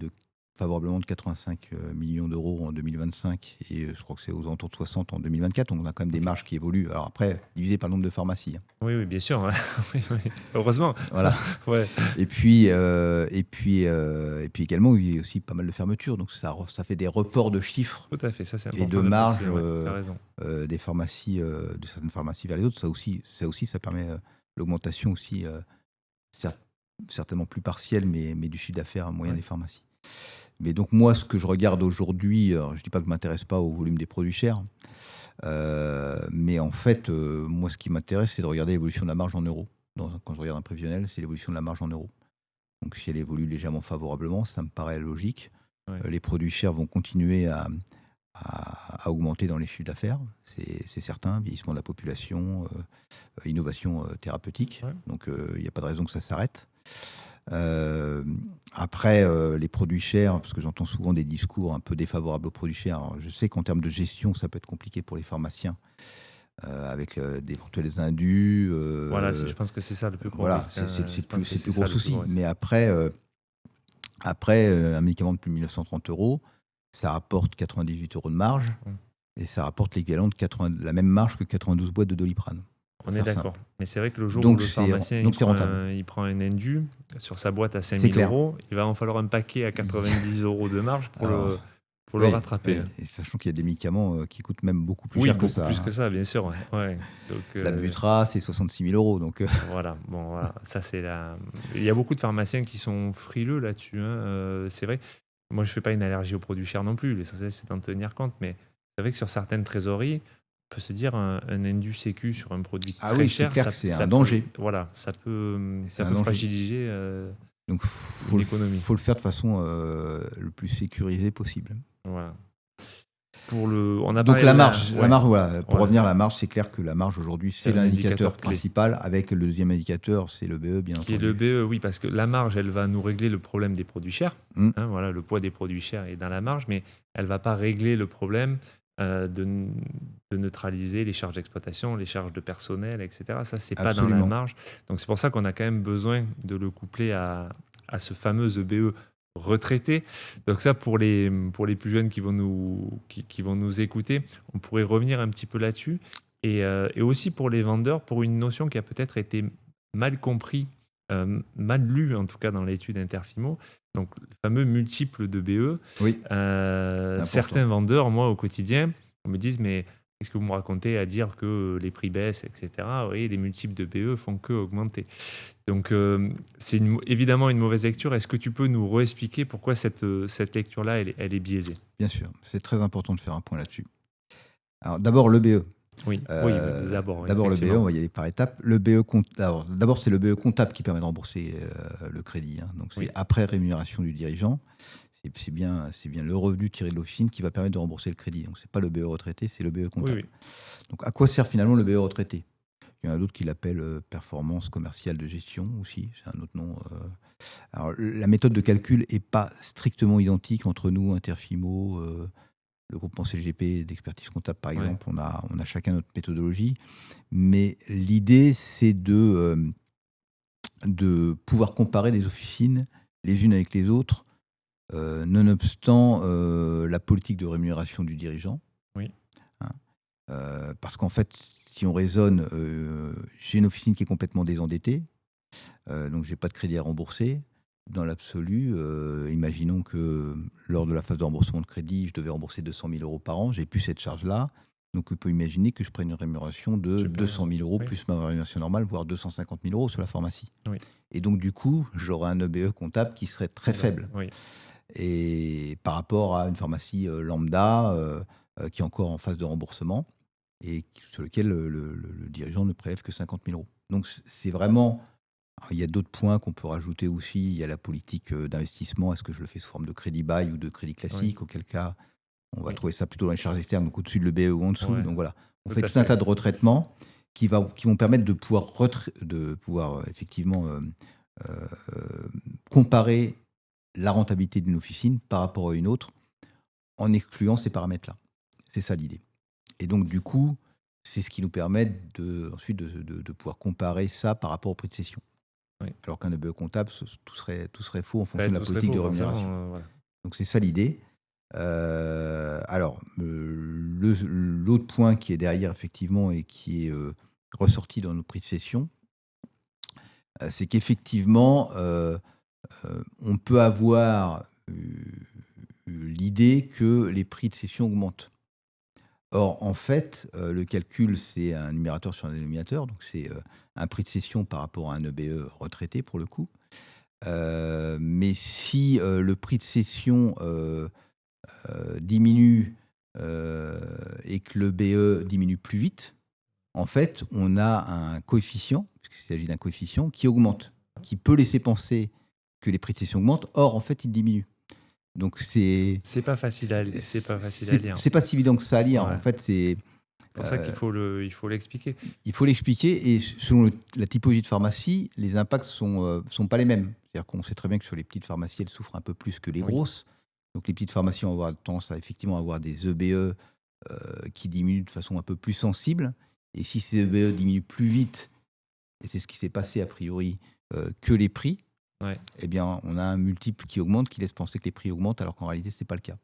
favorablement de 85 millions d'euros en 2025 et je crois que c'est aux alentours de 60 en 2024. Donc on a quand même des marges qui évoluent. Alors après, divisé par le nombre de pharmacies. Hein. Oui, bien sûr. Oui. Heureusement. Voilà. Ouais. Et puis également, il y a aussi pas mal de fermetures. Donc ça fait des reports de chiffres. Tout à fait, ça c'est important. Et de marge des pharmacies, de certaines pharmacies vers les autres. Ça permet l'augmentation aussi, certainement plus partielle, mais du chiffre d'affaires moyen des pharmacies. Mais donc moi, ce que je regarde aujourd'hui, je ne dis pas que je ne m'intéresse pas au volume des produits chers, mais en fait, moi, ce qui m'intéresse, c'est de regarder l'évolution de la marge en euros. Quand je regarde un prévisionnel, c'est l'évolution de la marge en euros. Donc si elle évolue légèrement favorablement, ça me paraît logique. Ouais. Les produits chers vont continuer à augmenter dans les chiffres d'affaires, c'est certain, vieillissement de la population, innovation thérapeutique, donc il n'y a pas de raison que ça s'arrête. Après, les produits chers, parce que j'entends souvent des discours un peu défavorables aux produits chers, alors, je sais qu'en termes de gestion, ça peut être compliqué pour les pharmaciens, avec d'éventuels indus. Voilà, je pense que c'est ça le plus compliqué. Voilà, c'est le plus gros souci. Mais après, un médicament de plus de 1930 €, ça rapporte 98 € de marge et ça rapporte l'équivalent de la même marge que 92 boîtes de Doliprane. On est d'accord. Mais c'est vrai que le jour où le pharmacien il prend un indu sur sa boîte à 5 000 €, il va en falloir un paquet à 90 € de marge pour le rattraper. Et sachant qu'il y a des médicaments qui coûtent même beaucoup plus cher que ça. Plus que ça, bien sûr. Ouais. Donc, la Butra, c'est 66 000 €. Donc, voilà. Ça, il y a beaucoup de pharmaciens qui sont frileux là-dessus. Hein. C'est vrai. Moi, je ne fais pas une allergie aux produits chers non plus. L'essentiel, c'est d'en tenir compte. Mais c'est vrai que sur certaines trésoreries, on peut se dire un indu sécu sur un produit très cher, c'est un danger. Voilà, ça peut fragiliser donc l'économie. Il faut le faire de façon le plus sécurisée possible. Voilà. Donc la marge, voilà. Pour revenir à la marge, c'est clair que la marge aujourd'hui, c'est l'indicateur principal. Avec le deuxième indicateur, c'est le BE, bien entendu. Qui est le BE, oui, parce que la marge, elle va nous régler le problème des produits chers. Voilà, le poids des produits chers est dans la marge, mais elle ne va pas régler le problème de neutraliser les charges d'exploitation, les charges de personnel, etc. Ça, c'est pas dans la marge. Donc c'est pour ça qu'on a quand même besoin de le coupler à ce fameux BE retraités. Donc ça, pour les plus jeunes qui vont nous écouter, on pourrait revenir un petit peu là-dessus. Et aussi pour les vendeurs, pour une notion qui a peut-être été mal compris, mal lu en tout cas dans l'étude Interfimo, donc le fameux multiple de BE. Oui. Certains vendeurs, moi au quotidien, me disent mais qu'est-ce que vous me racontez à dire que les prix baissent, etc. Oui, les multiples de BE font que augmenter. Donc, c'est évidemment une mauvaise lecture. Est-ce que tu peux nous réexpliquer pourquoi cette lecture-là, elle est biaisée ? Bien sûr, c'est très important de faire un point là-dessus. Alors, d'abord, le BE. Oui, d'abord. D'abord, le BE, on va y aller par étapes. D'abord, c'est le BE comptable qui permet de rembourser le crédit. Hein. Donc, c'est après rémunération du dirigeant. C'est bien le revenu tiré de l'officine qui va permettre de rembourser le crédit. Donc, ce n'est pas le BE retraité, c'est le BE comptable. Oui. Donc, à quoi sert finalement le BE retraité ? Il y en a d'autres qui l'appellent performance commerciale de gestion aussi, c'est un autre nom. Alors, la méthode de calcul n'est pas strictement identique entre nous, Interfimo, le groupement CGP d'expertise comptable par exemple. On a chacun notre méthodologie. Mais l'idée, c'est de de pouvoir comparer des officines les unes avec les autres, nonobstant la politique de rémunération du dirigeant. Oui. Hein. Parce qu'en fait, si on raisonne, j'ai une officine qui est complètement désendettée, donc je n'ai pas de crédit à rembourser. Dans l'absolu, imaginons que lors de la phase de remboursement de crédit, je devais rembourser 200 000 € par an, j'ai plus cette charge-là. Donc on peut imaginer que je prenne une rémunération de Super, 200 000 € oui. plus ma rémunération normale, voire 250 000 € sur la pharmacie. Oui. Et donc du coup, j'aurais un EBE comptable qui serait très faible. Oui. Et par rapport à une pharmacie lambda qui est encore en phase de remboursement et sur lequel le dirigeant ne prélève que 50 000 €. Donc c'est vraiment... Alors, il y a d'autres points qu'on peut rajouter aussi. Il y a la politique d'investissement. Est-ce que je le fais sous forme de crédit bail ou de crédit classique? Auquel cas, on va trouver ça plutôt dans les charges externes, donc au-dessus de l'EBE ou en dessous. Ouais. Donc voilà, on Tout fait à tout un fait. tas de retraitements qui vont permettre de pouvoir effectivement comparer la rentabilité d'une officine par rapport à une autre en excluant ces paramètres-là. C'est ça l'idée. Et donc du coup, c'est ce qui nous permet ensuite de pouvoir comparer ça par rapport au prix de cession. Oui. Alors qu'un EBE comptable, tout serait faux en fonction Ouais, de la tout serait politique de faux, rémunération. forcément, voilà. Donc c'est ça l'idée. Alors, l'autre point qui est derrière, effectivement, et qui est ressorti dans nos prix de cession, c'est qu'effectivement, on peut avoir l'idée que les prix de cession augmentent. Or, en fait, le calcul, c'est un numérateur sur un dénominateur, donc c'est un prix de cession par rapport à un EBE retraité, pour le coup. Mais si le prix de cession diminue et que le BE diminue plus vite, en fait, on a un coefficient, puisqu'il s'agit d'un coefficient, qui augmente, qui peut laisser penser que les prix de cession augmentent. Or, en fait, ils diminuent. Donc, C'est pas facile à lire. C'est pas si évident que ça à lire. Ouais. En fait, c'est pour ça qu'il faut l'expliquer. Il faut l'expliquer, et selon la typologie de pharmacie, les impacts sont pas les mêmes. C'est-à-dire qu'on sait très bien que sur les petites pharmacies, elles souffrent un peu plus que les grosses. Donc les petites pharmacies vont avoir tendance à effectivement avoir des EBE qui diminuent de façon un peu plus sensible. Et si ces EBE diminuent plus vite, et c'est ce qui s'est passé a priori, que les prix, eh bien on a un multiple qui augmente, qui laisse penser que les prix augmentent, alors qu'en réalité, ce n'est pas le cas.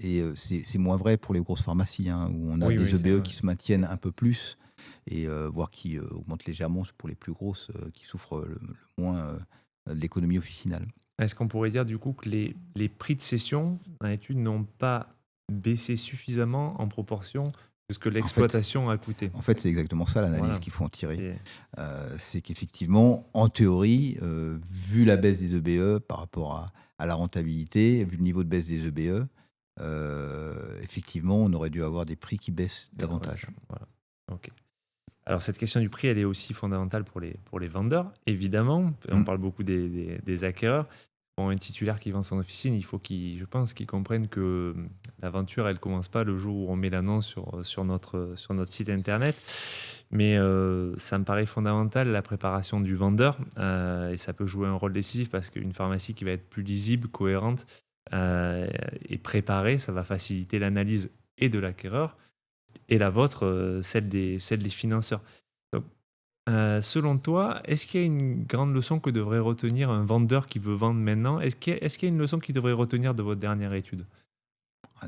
Et c'est moins vrai pour les grosses pharmacies, où on a des EBE qui se maintiennent un peu plus, et voire qui augmentent légèrement pour les plus grosses, qui souffrent le moins de l'économie officinale. Est-ce qu'on pourrait dire du coup que les prix de cession, dans l'étude, n'ont pas baissé suffisamment en proportion de ce que l'exploitation a coûté? En fait, c'est exactement ça l'analyse qu'il faut en tirer. C'est qu'effectivement, en théorie, vu la baisse des EBE par rapport à la rentabilité, vu le niveau de baisse des EBE, effectivement, on aurait dû avoir des prix qui baissent davantage. Voilà. Ok. Alors, cette question du prix, elle est aussi fondamentale pour les vendeurs, évidemment. On parle beaucoup des acquéreurs. Pour un titulaire qui vend son officine, il faut je pense qu'il comprenne que l'aventure, elle ne commence pas le jour où on met l'annonce sur notre site internet. Mais ça me paraît fondamental, la préparation du vendeur. Et ça peut jouer un rôle décisif parce qu'une pharmacie qui va être plus lisible, cohérente et préparée, ça va faciliter l'analyse et de l'acquéreur et la vôtre, celle des financeurs. Donc, selon toi, est-ce qu'il y a une grande leçon que devrait retenir un vendeur qui veut vendre maintenant? Est-ce qu'il y a une leçon qu'il devrait retenir de votre dernière étude?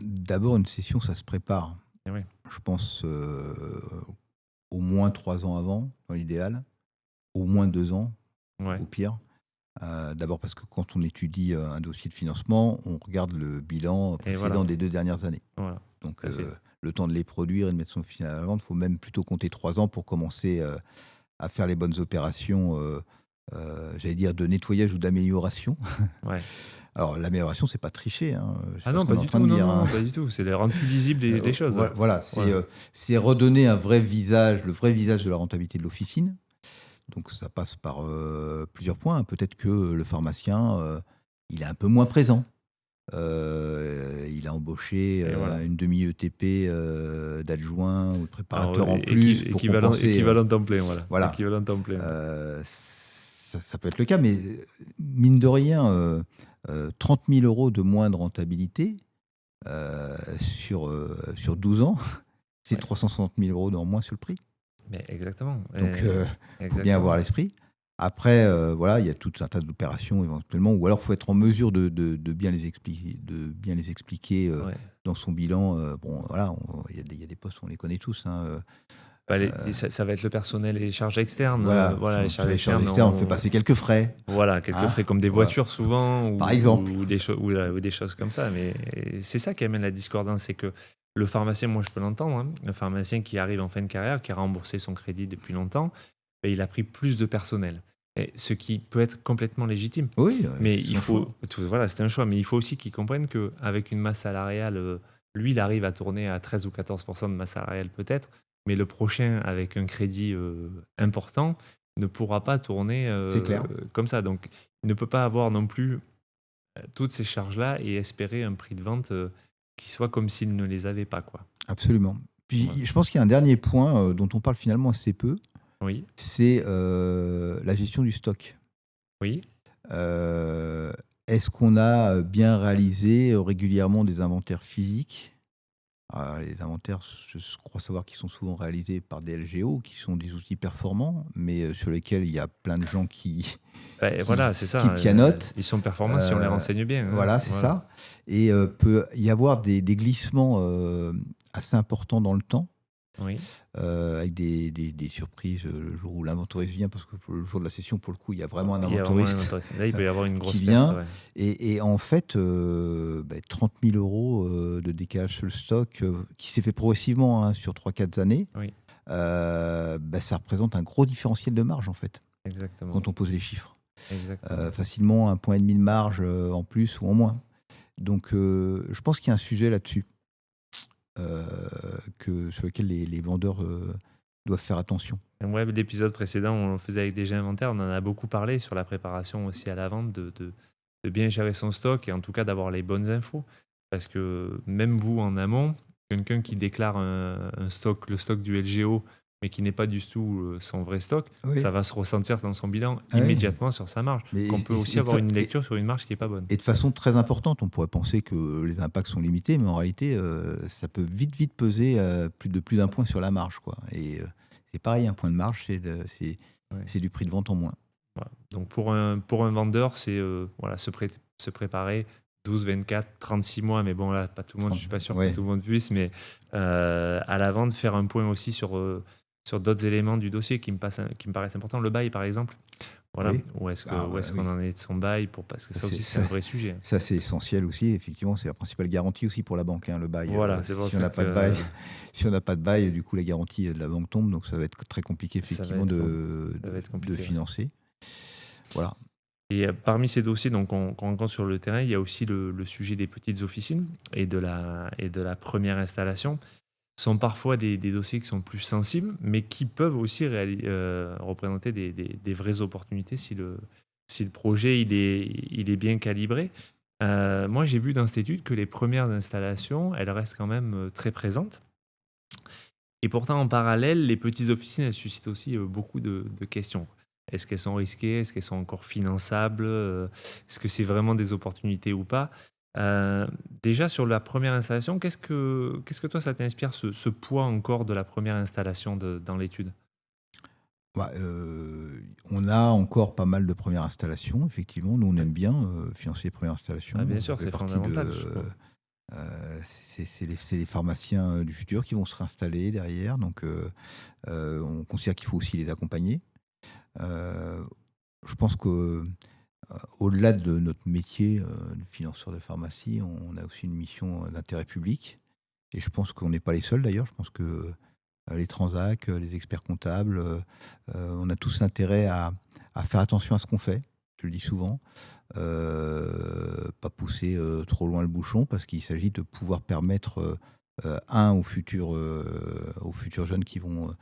D'abord, une session, ça se prépare. Oui. Je pense au moins 3 ans avant, dans l'idéal, au moins 2 ans, au pire. D'abord parce que quand on étudie un dossier de financement, on regarde le bilan précédent des 2 dernières années. Voilà. Donc, le temps de les produire et de mettre son officine à la vente, il faut même plutôt compter 3 ans pour commencer à faire les bonnes opérations, j'allais dire, de nettoyage ou d'amélioration. Alors, l'amélioration, c'est pas tricher. Non, pas du tout. Pas du tout. C'est les rendre plus visibles les choses. Voilà, c'est redonner un vrai visage, le vrai visage de la rentabilité de l'officine. Donc, ça passe par plusieurs points. Peut-être que le pharmacien, il est un peu moins présent. Il a embauché une demi-ETP d'adjoint ou de préparateur en plus pour compenser. Équivalent temps plein, voilà. Équivalent temps plein. Ça peut être le cas, mais mine de rien, 30 000 € de moins de rentabilité sur 12 ans, c'est 360 000 € en moins sur le prix. Mais exactement. Donc, il faut bien avoir à l'esprit. Après, voilà, il y a tout un tas d'opérations éventuellement, ou alors il faut être en mesure de bien les expliquer Ouais. dans son bilan. Bon, voilà, il y a des postes, on les connaît tous, hein, Bah, ça va être le personnel et les charges externes. voilà, Voilà, les sur charges les charges externes, externes, on fait passer quelques frais, voilà, quelques hein, frais comme des voilà, voitures souvent par exemple. ou des choses comme ça. Mais c'est ça qui amène la discordance, c'est que le pharmacien, moi je peux l'entendre, hein, le pharmacien qui arrive en fin de carrière, qui a remboursé son crédit depuis longtemps, ben, il a pris plus de personnel. Et ce qui peut être complètement légitime. Oui, Mais c'est il son choix. faut, voilà, c'est un choix, mais il faut aussi qu'il comprenne qu'avec une masse salariale, lui, il arrive à tourner à 13 ou 14% de masse salariale peut-être, mais le prochain, avec un crédit important, ne pourra pas tourner C'est clair, comme ça. Donc, il ne peut pas avoir non plus toutes ces charges-là et espérer un prix de vente qui soit comme s'il ne les avait pas, quoi. absolument. Puis Voilà. je pense qu'il y a un dernier point dont on parle finalement assez peu, Oui, c'est la gestion du stock. oui. Euh, Est-ce qu'on a bien réalisé régulièrement des inventaires physiques? Les inventaires, je crois savoir qu'ils sont souvent réalisés par des LGO, qui sont des outils performants, mais sur lesquels il y a plein de gens Ben, qui, voilà, c'est qui ça. pianotent. Ils sont performants si on les renseigne bien, hein. Voilà, c'est Voilà. ça. Et peut y avoir des glissements assez importants dans le temps, Oui. avec des surprises le jour où l'inventoriste vient, parce que le jour de la session, pour le coup, il y a vraiment un Il y a vraiment un inventoriste intérêt. Là, il peut y avoir une qui grosse perte. vient. Ouais. Et en fait, 30 000 euros de décalage sur le stock, qui s'est fait progressivement, hein, sur 3-4 années, Oui, ça représente un gros différentiel de marge, en fait, exactement. quand on pose les chiffres. Exactement. Facilement 1,5 point de marge en plus ou en moins. Donc, je pense qu'il y a un sujet là-dessus, sur lequel les vendeurs doivent faire attention. Ouais, l'épisode précédent, on le faisait avec des jeux inventaires, on en a beaucoup parlé sur la préparation aussi à la vente, de bien gérer son stock et en tout cas d'avoir les bonnes infos. Parce que même vous, en amont, quelqu'un qui déclare un stock, le stock du LGO, mais qui n'est pas du tout son vrai stock, Oui. ça va se ressentir dans son bilan Ah oui. immédiatement sur sa marge. Mais On peut et- aussi et- avoir une et- lecture sur une marge qui n'est pas bonne. Et de façon très importante, on pourrait penser que les impacts sont limités, mais en réalité, ça peut vite peser de plus d'un point sur la marge, quoi. Et c'est pareil, un point de marge, Ouais. c'est du prix de vente en moins. Voilà. Donc pour un vendeur, c'est voilà, se préparer 12, 24, 36 mois, mais bon là, pas tout le monde, je suis pas sûr Ouais. que tout le monde puisse, mais à la vente, faire un point aussi sur d'autres éléments du dossier qui me paraissent importants. Le bail, par exemple. Voilà. Oui. Où est-ce Ah, qu'on oui. en est de son bail parce que ça Ça, aussi, c'est- c'est un vrai sujet. Ça, c'est essentiel aussi. Effectivement, c'est la principale garantie aussi pour la banque, hein, le bail. Voilà, c'est pour Si on ça n'a pas de que bail, si on n'a pas de bail, du coup, la garantie de la banque tombe. Donc, ça va être très compliqué, ça va effectivement, ça va être de compliqué. Ouais. financer. Voilà. Et parmi ces dossiers qu'on rencontre sur le terrain, il y a aussi le sujet des petites officines et de la première installation. Ce sont parfois des dossiers qui sont plus sensibles, mais qui peuvent aussi représenter des vraies opportunités si le projet il est bien calibré. Moi, j'ai vu dans cette étude que les premières installations, elles restent quand même très présentes. Et pourtant, en parallèle, les petites officines, elles suscitent aussi beaucoup de questions. Est-ce qu'elles sont risquées? Est-ce qu'elles sont encore finançables? Est-ce que c'est vraiment des opportunités ou pas? Déjà, sur la première installation, qu'est-ce que toi, ça t'inspire, ce poids encore de la première installation dans l'étude? On a encore pas mal de premières installations, effectivement. Nous, on aime bien financer les premières installations. Ah, bien Ça sûr, fait c'est partie fondamental, je trouve. c'est les pharmaciens du futur qui vont se réinstaller derrière. Donc, on considère qu'il faut aussi les accompagner. Je pense qu'au-delà de notre métier de financeur de pharmacie, on a aussi une mission d'intérêt public. Et je pense qu'on n'est pas les seuls, d'ailleurs. Je pense que les Transac, les experts comptables, on a tous intérêt à faire attention à ce qu'on fait. Je le dis souvent. Pas pousser trop loin le bouchon, parce qu'il s'agit de pouvoir permettre aux futurs jeunes qui vont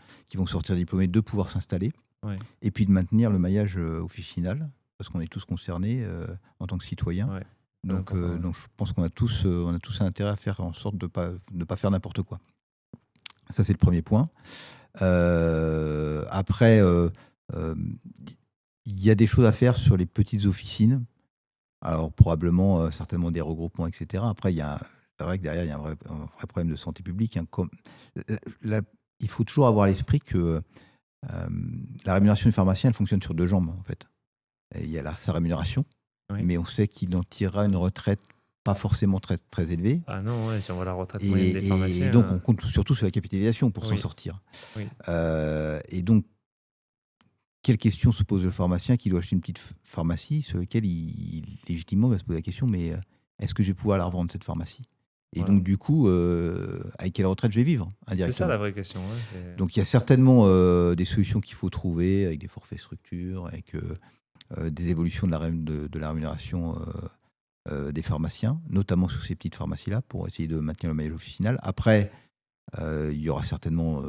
sortir diplômés de pouvoir s'installer, Ouais, et puis de maintenir le maillage officinal, parce qu'on est tous concernés en tant que citoyens. ouais. Donc, Important, ouais. donc je pense qu'on a tous intérêt à faire en sorte de pas faire n'importe quoi. Ça, c'est le premier point. Après, il y a des choses à faire sur les petites officines. Alors, probablement, certainement des regroupements, etc. Après, c'est vrai que derrière, il y a un vrai problème de santé publique, hein. Il faut toujours avoir à l'esprit que La rémunération du pharmacien, elle fonctionne sur 2 jambes, en fait. Et il y a sa rémunération, Oui. mais on sait qu'il en tirera une retraite pas forcément très, très élevée. Ah non, ouais, si on voit la retraite moyenne des Et pharmaciens. donc, on compte surtout sur la capitalisation pour s'en Oui. sortir. Oui. Et donc, quelle question se pose le pharmacien qui doit acheter une petite pharmacie sur laquelle il légitimement va se poser la question, mais est-ce que je vais pouvoir la revendre, cette pharmacie? Et Voilà. donc, du coup, avec quelle retraite je vais vivre C'est ça indirectement? la vraie question. Ouais, Donc, il y a certainement des solutions qu'il faut trouver avec des forfaits structures, avec des évolutions de la rémunération des pharmaciens, notamment sur ces petites pharmacies-là, pour essayer de maintenir le maillage officinal. Après, il y aura certainement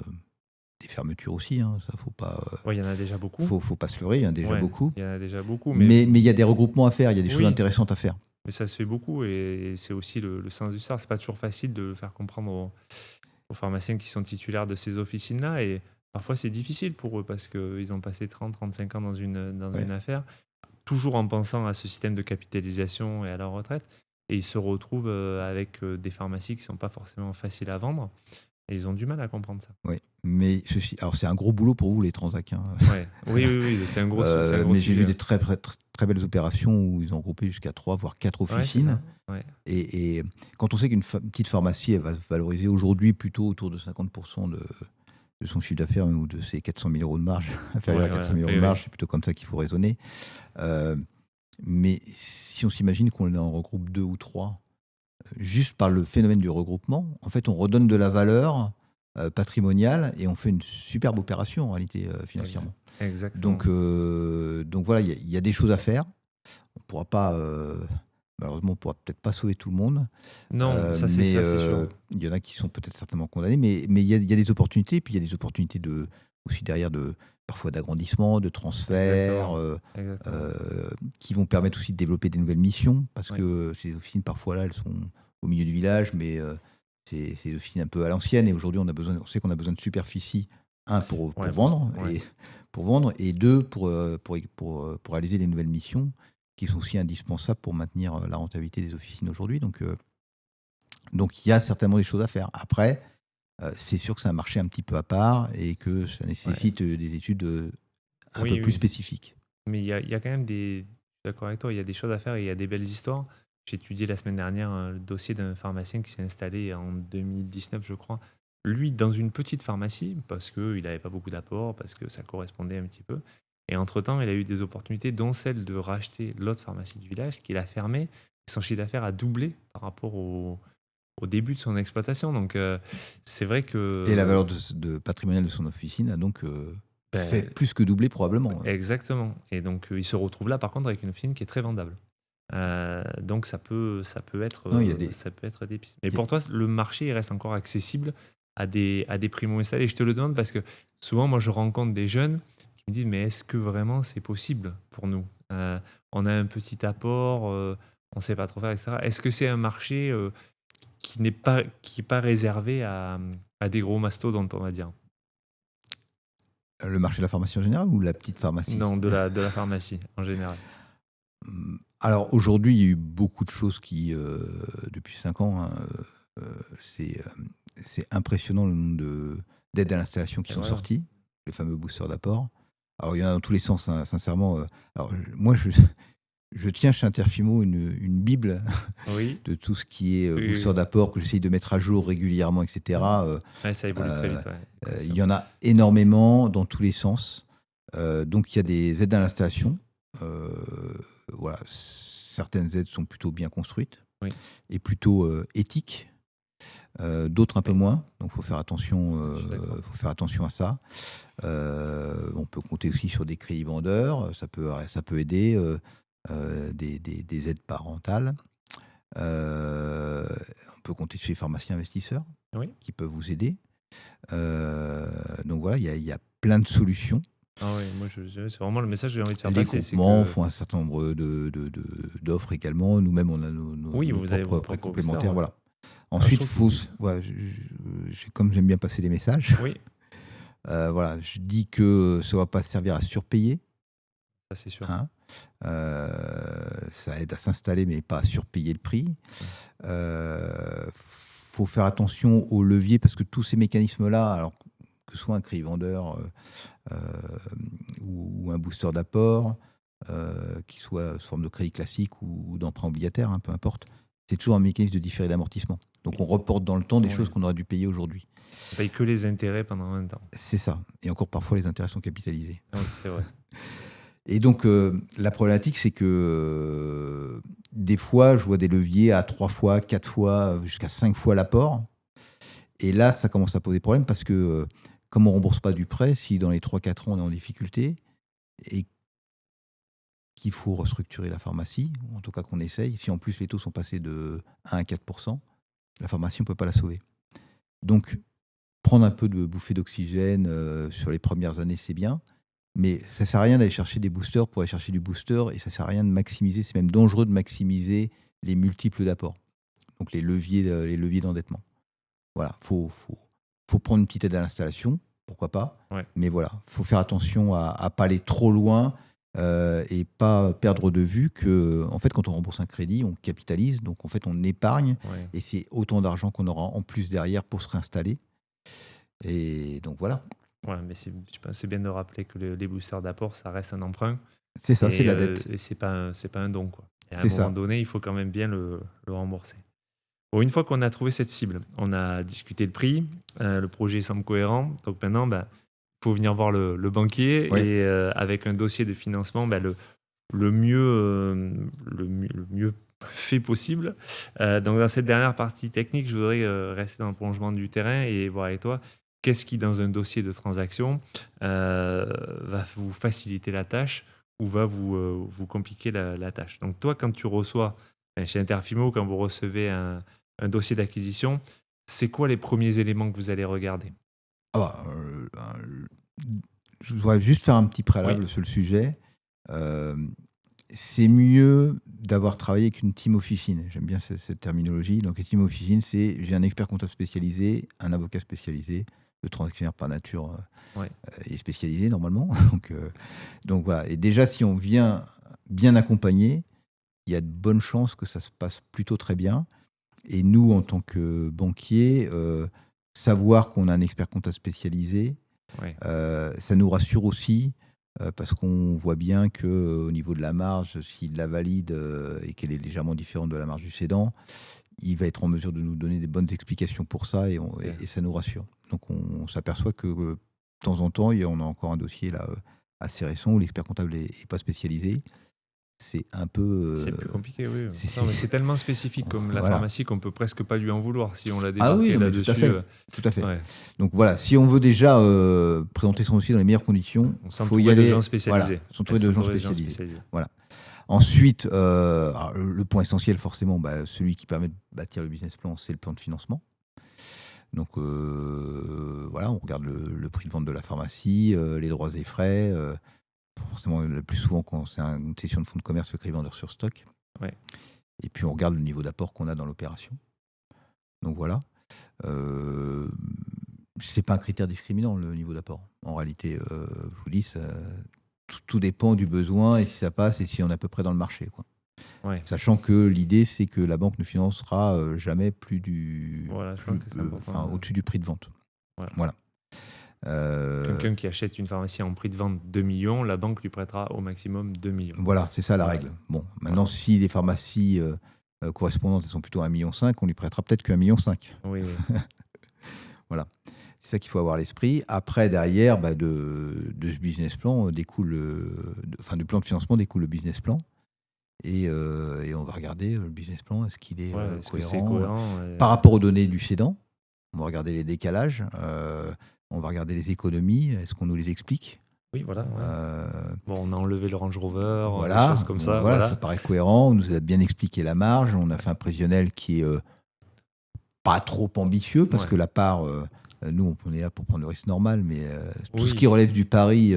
des fermetures aussi, hein, ça faut pas, il y en a déjà beaucoup. faut pas se leurrer, il y en a déjà Ouais, beaucoup. il y en a déjà beaucoup, Mais il y a des regroupements à faire, il y a des choses Oui. intéressantes à faire. Mais ça se fait beaucoup et c'est aussi le sens du sort. C'est pas toujours facile de le faire comprendre aux pharmaciens qui sont titulaires de ces officines-là. Et parfois, c'est difficile pour eux parce qu'ils ont passé 30-35 ans dans une affaire, toujours en pensant à ce système de capitalisation et à leur retraite. Et ils se retrouvent avec des pharmacies qui sont pas forcément faciles à vendre. Et ils ont du mal à comprendre ça. Ouais. Mais alors c'est un gros boulot pour vous, les Transac, hein. Ouais. Oui, c'est un gros, c'est un gros mais j'ai sujet. vu des très, très, très belles opérations où ils ont groupé jusqu'à 3 voire 4 Ouais, c'est officines. ça. Ouais. Et quand on sait qu'une petite pharmacie, elle va valoriser aujourd'hui plutôt autour de 50% de son chiffre d'affaires ou de ses 400 000 euros de marge, inférieur à 400 000 euros de marge, c'est plutôt comme ça qu'il faut raisonner. Mais si on s'imagine qu'on en regroupe 2 ou 3, juste par le phénomène du regroupement, en fait, on redonne de la valeur patrimoniale et on fait une superbe opération en réalité financièrement. Exactement. Donc voilà, il y a des choses à faire. On pourra pas, malheureusement, on pourra peut-être pas sauver tout le monde. Non, ça c'est sûr. Il y en a qui sont peut-être certainement condamnés, mais il y a des opportunités, puis il y a des opportunités aussi derrière parfois d'agrandissement, de transfert, Exactement. qui vont permettre aussi de développer des nouvelles missions, parce Ouais. que ces officines, parfois là, elles sont au milieu du village, mais c'est des officines un peu à l'ancienne, et aujourd'hui on sait qu'on a besoin de superficie, pour Ouais, vendre, ouais. et deux, pour réaliser les nouvelles missions, qui sont aussi indispensables pour maintenir la rentabilité des officines aujourd'hui. Donc il y a certainement des choses à faire. Après, c'est sûr que c'est un marché un petit peu à part et que ça nécessite des études un peu plus spécifiques. Mais il y a quand même je suis d'accord avec toi, il y a des choses à faire et il y a des belles histoires. J'ai étudié la semaine dernière le dossier d'un pharmacien qui s'est installé en 2019, je crois. Lui, dans une petite pharmacie, parce qu'il n'avait pas beaucoup d'apports, parce que ça correspondait un petit peu. Et entre-temps, il a eu des opportunités, dont celle de racheter l'autre pharmacie du village, qu'il a fermée. Et son chiffre d'affaires a doublé par rapport au début de son exploitation. Donc, c'est vrai que... Et la valeur de patrimoniale de son officine a donc fait plus que doubler probablement. Exactement. Et donc, il se retrouve là, par contre, avec une officine qui est très vendable. Donc, ça peut être, ça peut être des pistes. Mais pour toi, le marché il reste encore accessible à des primo-installés. Je te le demande parce que souvent, moi, je rencontre des jeunes qui me disent, mais est-ce que vraiment c'est possible pour nous? On a un petit apport, on ne sait pas trop faire, etc. Est-ce que c'est un marché qui n'est pas réservé à des gros mastodontes, on va dire? Le marché de la pharmacie en général ou la petite pharmacie? Non, de la pharmacie en général. Alors aujourd'hui, il y a eu beaucoup de choses qui, depuis 5 ans, hein, c'est impressionnant le nombre d'aides à l'installation qui sont sorties, les fameux boosters d'apport. Alors il y en a dans tous les sens, hein, sincèrement. Alors moi, je tiens chez Interfimo une bible de tout ce qui est booster d'apport, que j'essaye de mettre à jour régulièrement, etc. Ça évolue très vite. Il y en a énormément dans tous les sens. Donc il y a des aides à l'installation. Voilà, certaines aides sont plutôt bien construites et plutôt éthiques. D'autres un peu moins, donc faut faire attention à ça. On peut compter aussi sur des crédits vendeurs, ça peut aider, des aides parentales. On peut compter sur les pharmaciens investisseurs qui peuvent vous aider. Donc voilà, il y a plein de solutions. Ah oui, moi c'est vraiment le message que j'ai envie de faire les passer. Les groupements font un certain nombre d'offres également. Nous-mêmes, on a nos propres complémentaires. Voilà. Ensuite, comme j'aime bien passer les messages, voilà, je dis que ça ne va pas servir à surpayer. Ça, c'est sûr. Hein, ça aide à s'installer, mais pas à surpayer le prix. Faut faire attention aux leviers parce que tous ces mécanismes-là, alors que ce soit un crédit vendeur ou un booster d'apport, qui soit sous forme de crédit classique ou d'emprunt obligataire, hein, peu importe, c'est toujours un mécanisme de différé d'amortissement. Donc on reporte dans le temps des choses qu'on aurait dû payer aujourd'hui. On ne paye que les intérêts pendant 20 ans. C'est ça. Et encore parfois, les intérêts sont capitalisés. Oui, c'est vrai. Et donc, la problématique, c'est que des fois, je vois des leviers à 3 fois, 4 fois, jusqu'à 5 fois l'apport. Et là, ça commence à poser problème parce que, comme on ne rembourse pas du prêt, si dans les 3-4 ans, on est en difficulté et qu'il faut restructurer la pharmacie, ou en tout cas qu'on essaye, si en plus les taux sont passés de 1 à 4%, la pharmacie, on ne peut pas la sauver. Donc, prendre un peu de bouffée d'oxygène sur les premières années, c'est bien. Mais ça ne sert à rien d'aller chercher des boosters pour aller chercher du booster et ça ne sert à rien de maximiser, c'est même dangereux de maximiser les multiples d'apports, donc les leviers d'endettement. Voilà, faut prendre une petite aide à l'installation, pourquoi pas, mais voilà, faut faire attention à ne pas aller trop loin et pas perdre de vue que, en fait, quand on rembourse un crédit, on capitalise, donc en fait, on épargne et c'est autant d'argent qu'on aura en plus derrière pour se réinstaller. Et donc voilà. Ouais, mais c'est bien de rappeler que les boosters d'apport, ça reste un emprunt. C'est ça, c'est la dette. Et c'est pas un don, quoi. Et à un moment donné, il faut quand même bien le rembourser. Bon, une fois qu'on a trouvé cette cible, on a discuté le prix, le projet semble cohérent. Donc maintenant, il faut venir voir le banquier et avec un dossier de financement, le mieux fait possible. Donc dans cette dernière partie technique, je voudrais rester dans le prolongement du terrain et voir avec toi qu'est-ce qui, dans un dossier de transaction, va vous faciliter la tâche ou va vous compliquer la tâche. Donc toi, quand tu reçois, chez Interfimo, quand vous recevez un dossier d'acquisition, c'est quoi les premiers éléments que vous allez regarder ? Je voudrais juste faire un petit préalable sur le sujet. C'est mieux d'avoir travaillé avec une team officine. J'aime bien cette terminologie. Donc, une team officine, c'est j'ai un expert comptable spécialisé, un avocat spécialisé, le transactionnaire par nature est spécialisé normalement. Donc voilà. Et déjà, si on vient bien accompagné, il y a de bonnes chances que ça se passe plutôt très bien. Et nous, en tant que banquier, savoir qu'on a un expert comptable spécialisé, ça nous rassure aussi parce qu'on voit bien qu'au niveau de la marge, s'il la valide et qu'elle est légèrement différente de la marge du cédant, il va être en mesure de nous donner des bonnes explications pour ça et ça nous rassure. Donc on s'aperçoit que de temps en temps, on a encore un dossier là, assez récent où l'expert comptable n'est pas spécialisé. C'est un peu... c'est plus compliqué, oui. Mais c'est tellement spécifique comme la pharmacie qu'on ne peut presque pas lui en vouloir si on l'a débarqué là-dessus. Tout à fait. Donc voilà, si on veut déjà présenter son dossier dans les meilleures conditions, il faut y aller. De gens spécialisés. S'entourer de gens spécialisés. Voilà. Ensuite, le point essentiel, forcément, celui qui permet de bâtir le business plan, c'est le plan de financement. Donc voilà, on regarde le prix de vente de la pharmacie, les droits et frais... forcément le plus souvent quand c'est une session de fonds de commerce, le crédit vendeur sur stock. Et puis on regarde le niveau d'apport qu'on a dans l'opération. Donc voilà. C'est pas un critère discriminant le niveau d'apport. En réalité, je vous dis, tout dépend du besoin et si ça passe et si on est à peu près dans le marché, quoi. Sachant que l'idée, c'est que la banque ne financera jamais plus au-dessus du prix de vente. Voilà. Quelqu'un qui achète une pharmacie en prix de vente 2 millions, la banque lui prêtera au maximum 2 millions. Voilà, c'est ça la règle. Bon, maintenant, si les pharmacies correspondantes elles sont plutôt à 1,5 million, on lui prêtera peut-être que 1,5 million. Oui. Voilà. C'est ça qu'il faut avoir à l'esprit. Après, derrière, de ce business plan découle, du plan de financement découle le business plan. Et on va regarder le business plan, est-ce qu'il est cohérent par rapport aux données du cédant. On va regarder les décalages. On va regarder les économies. Est-ce qu'on nous les explique ? Oui, voilà. On a enlevé le Range Rover, des choses comme ça. Voilà, ça paraît cohérent. On nous a bien expliqué la marge. On a fait un prévisionnel qui est pas trop ambitieux parce que la part, nous, on est là pour prendre le risque normal, mais tout ce qui relève du pari,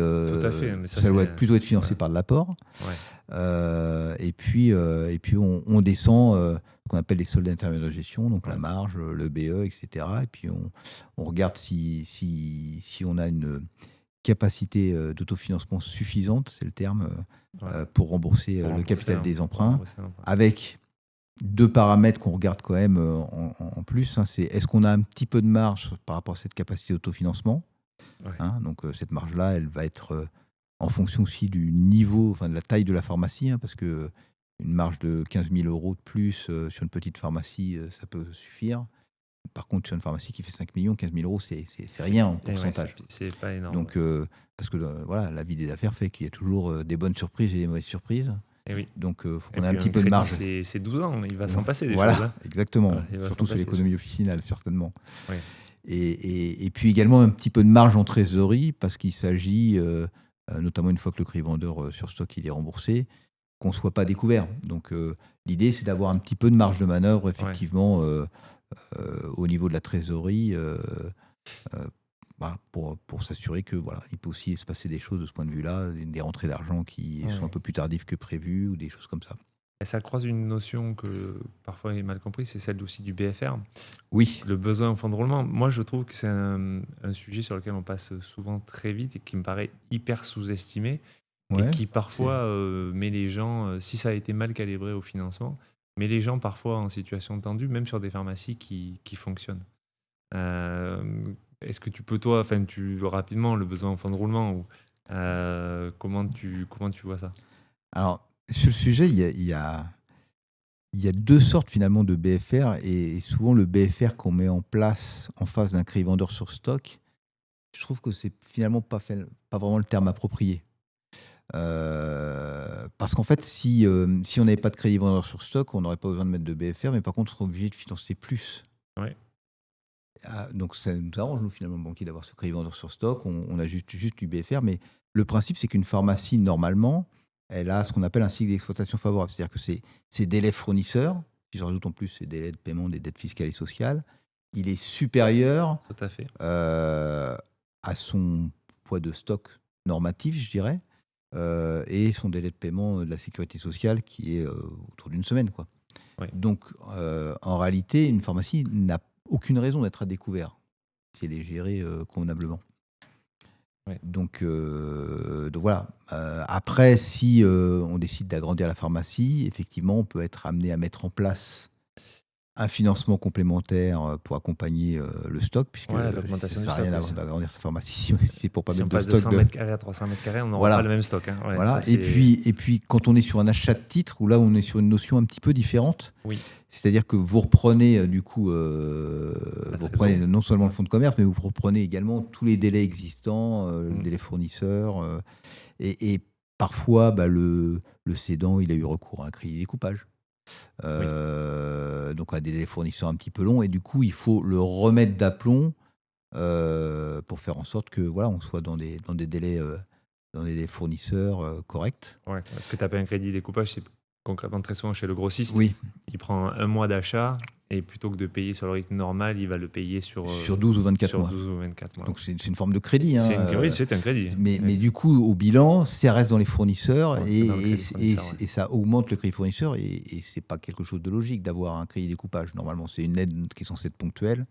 ça doit plutôt être financé par de l'apport. Et puis, on descend ce qu'on appelle les soldes d'intermédiaire de gestion, donc la marge, le BE, etc. Et puis, on regarde si on a une capacité d'autofinancement suffisante, c'est le terme, pour rembourser le capital des emprunts, avec 2 paramètres qu'on regarde quand même en plus. C'est est-ce qu'on a un petit peu de marge par rapport à cette capacité d'autofinancement ? Ouais. Hein. Donc cette marge-là, elle va être en fonction aussi du niveau, enfin de la taille de la pharmacie, hein, parce que une marge de 15 000 € de plus sur une petite pharmacie, ça peut suffire. Par contre, sur une pharmacie qui fait 5 millions, 15 000 €, c'est rien en Et ouais, pourcentage. c'est pas énorme. Donc, parce que voilà, la vie des affaires fait qu'il y a toujours des bonnes surprises et des mauvaises surprises. Et oui. Donc, il faut Et qu'on ait un puis petit un peu de crédit, marge. c'est 12 ans, il va s'en passer des Voilà, choses. Hein. exactement. Ouais, il va Surtout s'en sur passer. l'économie officinale, certainement. Oui. Et puis également un petit peu de marge en trésorerie, parce qu'il s'agit, notamment une fois que le crédit vendeur sur stock il est remboursé, qu'on ne soit pas découvert. Donc, l'idée, c'est d'avoir un petit peu de marge de manœuvre, effectivement, au niveau de la trésorerie, voilà, pour s'assurer que voilà, il peut aussi se passer des choses de ce point de vue-là, des rentrées d'argent qui sont un peu plus tardives que prévu ou des choses comme ça. Et ça croise une notion que parfois est mal comprise, c'est celle aussi du BFR, Oui, le besoin en fonds de roulement. Moi, je trouve que c'est un sujet sur lequel on passe souvent très vite et qui me paraît hyper sous-estimé et ouais, qui parfois met les gens, si ça a été mal calibré au financement, met les gens parfois en situation tendue, même sur des pharmacies qui fonctionnent. Euh, Est-ce que tu peux, toi, rapidement, le besoin en fonds de roulement, ou comment tu vois ça? alors sur le sujet, il y a deux sortes finalement de BFR, et souvent le BFR qu'on met en place en face d'un crédit vendeur sur stock, je trouve que c'est finalement pas vraiment le terme approprié. Parce qu'en fait, si on n'avait pas de crédit vendeur sur stock, on n'aurait pas besoin de mettre de BFR, mais par contre, on serait obligé de financer plus. Ouais. Donc ça nous arrange, nous, finalement, le banquier, d'avoir ce crédit vendeur sur stock. On a juste du BFR, mais le principe, c'est qu'une pharmacie, normalement, elle a ce qu'on appelle un cycle d'exploitation favorable. C'est-à-dire que ses délais fournisseurs, si je rajoute en plus ses délais de paiement des dettes fiscales et sociales, il est supérieur Tout à fait. à son poids de stock normatif, je dirais, et son délai de paiement de la sécurité sociale qui est autour d'une semaine, quoi. Oui. Donc, en réalité, une pharmacie n'a aucune raison d'être à découvert si elle est gérée convenablement. Oui. Donc voilà. Après, si on décide d'agrandir la pharmacie, effectivement, on peut être amené à mettre en place un financement complémentaire pour accompagner le stock, puisque Ouais, l'augmentation ça du n'a rien stock à aussi. voir d'agrandir sa pharmacie si c'est pour pas Si on mettre de passe de stock 100 mètres carrés à 300 mètres carrés, on n'aura Voilà. pas le même stock. Hein. Ouais, voilà. ça, Et puis, quand on est sur un achat de titre, où là, on est sur une notion un petit peu différente. Oui. C'est-à-dire que vous reprenez, du coup, vous reprenez trésor. non seulement le fonds de commerce, mais vous reprenez également tous les délais existants, le Mm. délai fournisseur. Et parfois, le cédant, il a eu recours à un crédit découpage. Donc, on a des délais fournisseurs un petit peu longs. Et du coup, il faut le remettre d'aplomb pour faire en sorte que voilà, on soit dans des délais fournisseurs corrects. Ouais. Ce que tu appelles un crédit découpage, c'est concrètement très souvent chez le grossiste. Oui, Il prend un mois d'achat et plutôt que de payer sur le rythme normal, il va le payer sur 12 ou 24 sur mois. 12 ou 24 mois. Donc, c'est une forme de crédit. Hein, Oui, c'est un crédit. mais Oui. du coup, au bilan, ça reste dans les fournisseurs, Ouais, et, dans le crédit fournisseur, et ça augmente le crédit fournisseur, et c'est pas quelque chose de logique d'avoir un crédit découpage. Normalement, c'est une aide qui est censée être ponctuelle,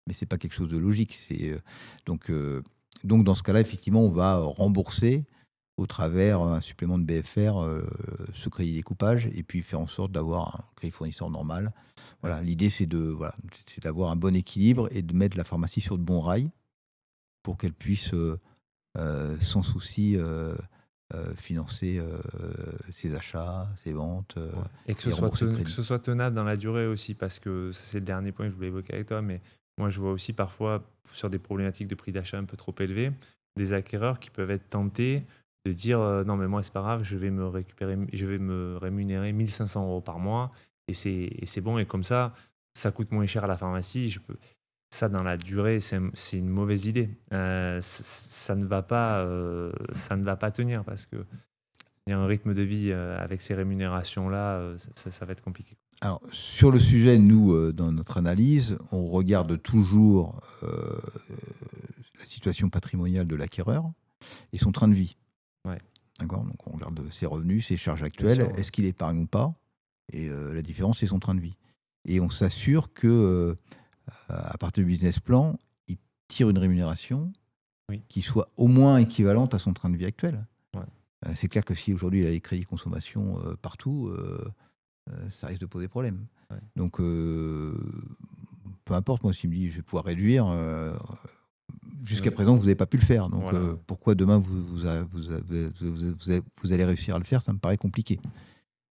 mais c'est pas quelque chose de logique. Donc dans ce cas-là, effectivement, on va rembourser au travers un supplément de BFR ce crédit découpage, et puis faire en sorte d'avoir un crédit fournisseur normal. Voilà, l'idée, c'est d'avoir un bon équilibre et de mettre la pharmacie sur de bons rails pour qu'elle puisse sans souci financer ses achats, ses ventes. Et que ce soit tenable dans la durée aussi, parce que c'est le dernier point que je voulais évoquer avec toi, mais moi je vois aussi parfois sur des problématiques de prix d'achat un peu trop élevés, des acquéreurs qui peuvent être tentés de dire non mais moi c'est pas grave, je vais me rémunérer 1 500 € par mois et c'est bon, et comme ça coûte moins cher à la pharmacie. Ça, dans la durée, c'est une mauvaise idée. Ça ne va pas tenir, parce que il y a un rythme de vie avec ces rémunérations-là, ça va être compliqué. Alors, sur le sujet, nous, dans notre analyse, on regarde toujours la situation patrimoniale de l'acquéreur et son train de vie. Ouais. D'accord ? Donc, on regarde ses revenus, ses charges Bien actuelles, sûr, ouais. est-ce qu'il épargne ou pas ? Et la différence, c'est son train de vie. Et on s'assure que à partir du business plan, il tire une rémunération qui soit au moins équivalente à son train de vie actuel. Ouais. C'est clair que si aujourd'hui il a des crédits consommation partout, ça risque de poser problème. Ouais. Donc, peu importe, moi, s'il me dit je vais pouvoir réduire, Jusqu'à présent, vous n'avez pas pu le faire. Donc, Voilà. pourquoi demain, vous allez réussir à le faire? Ça me paraît compliqué.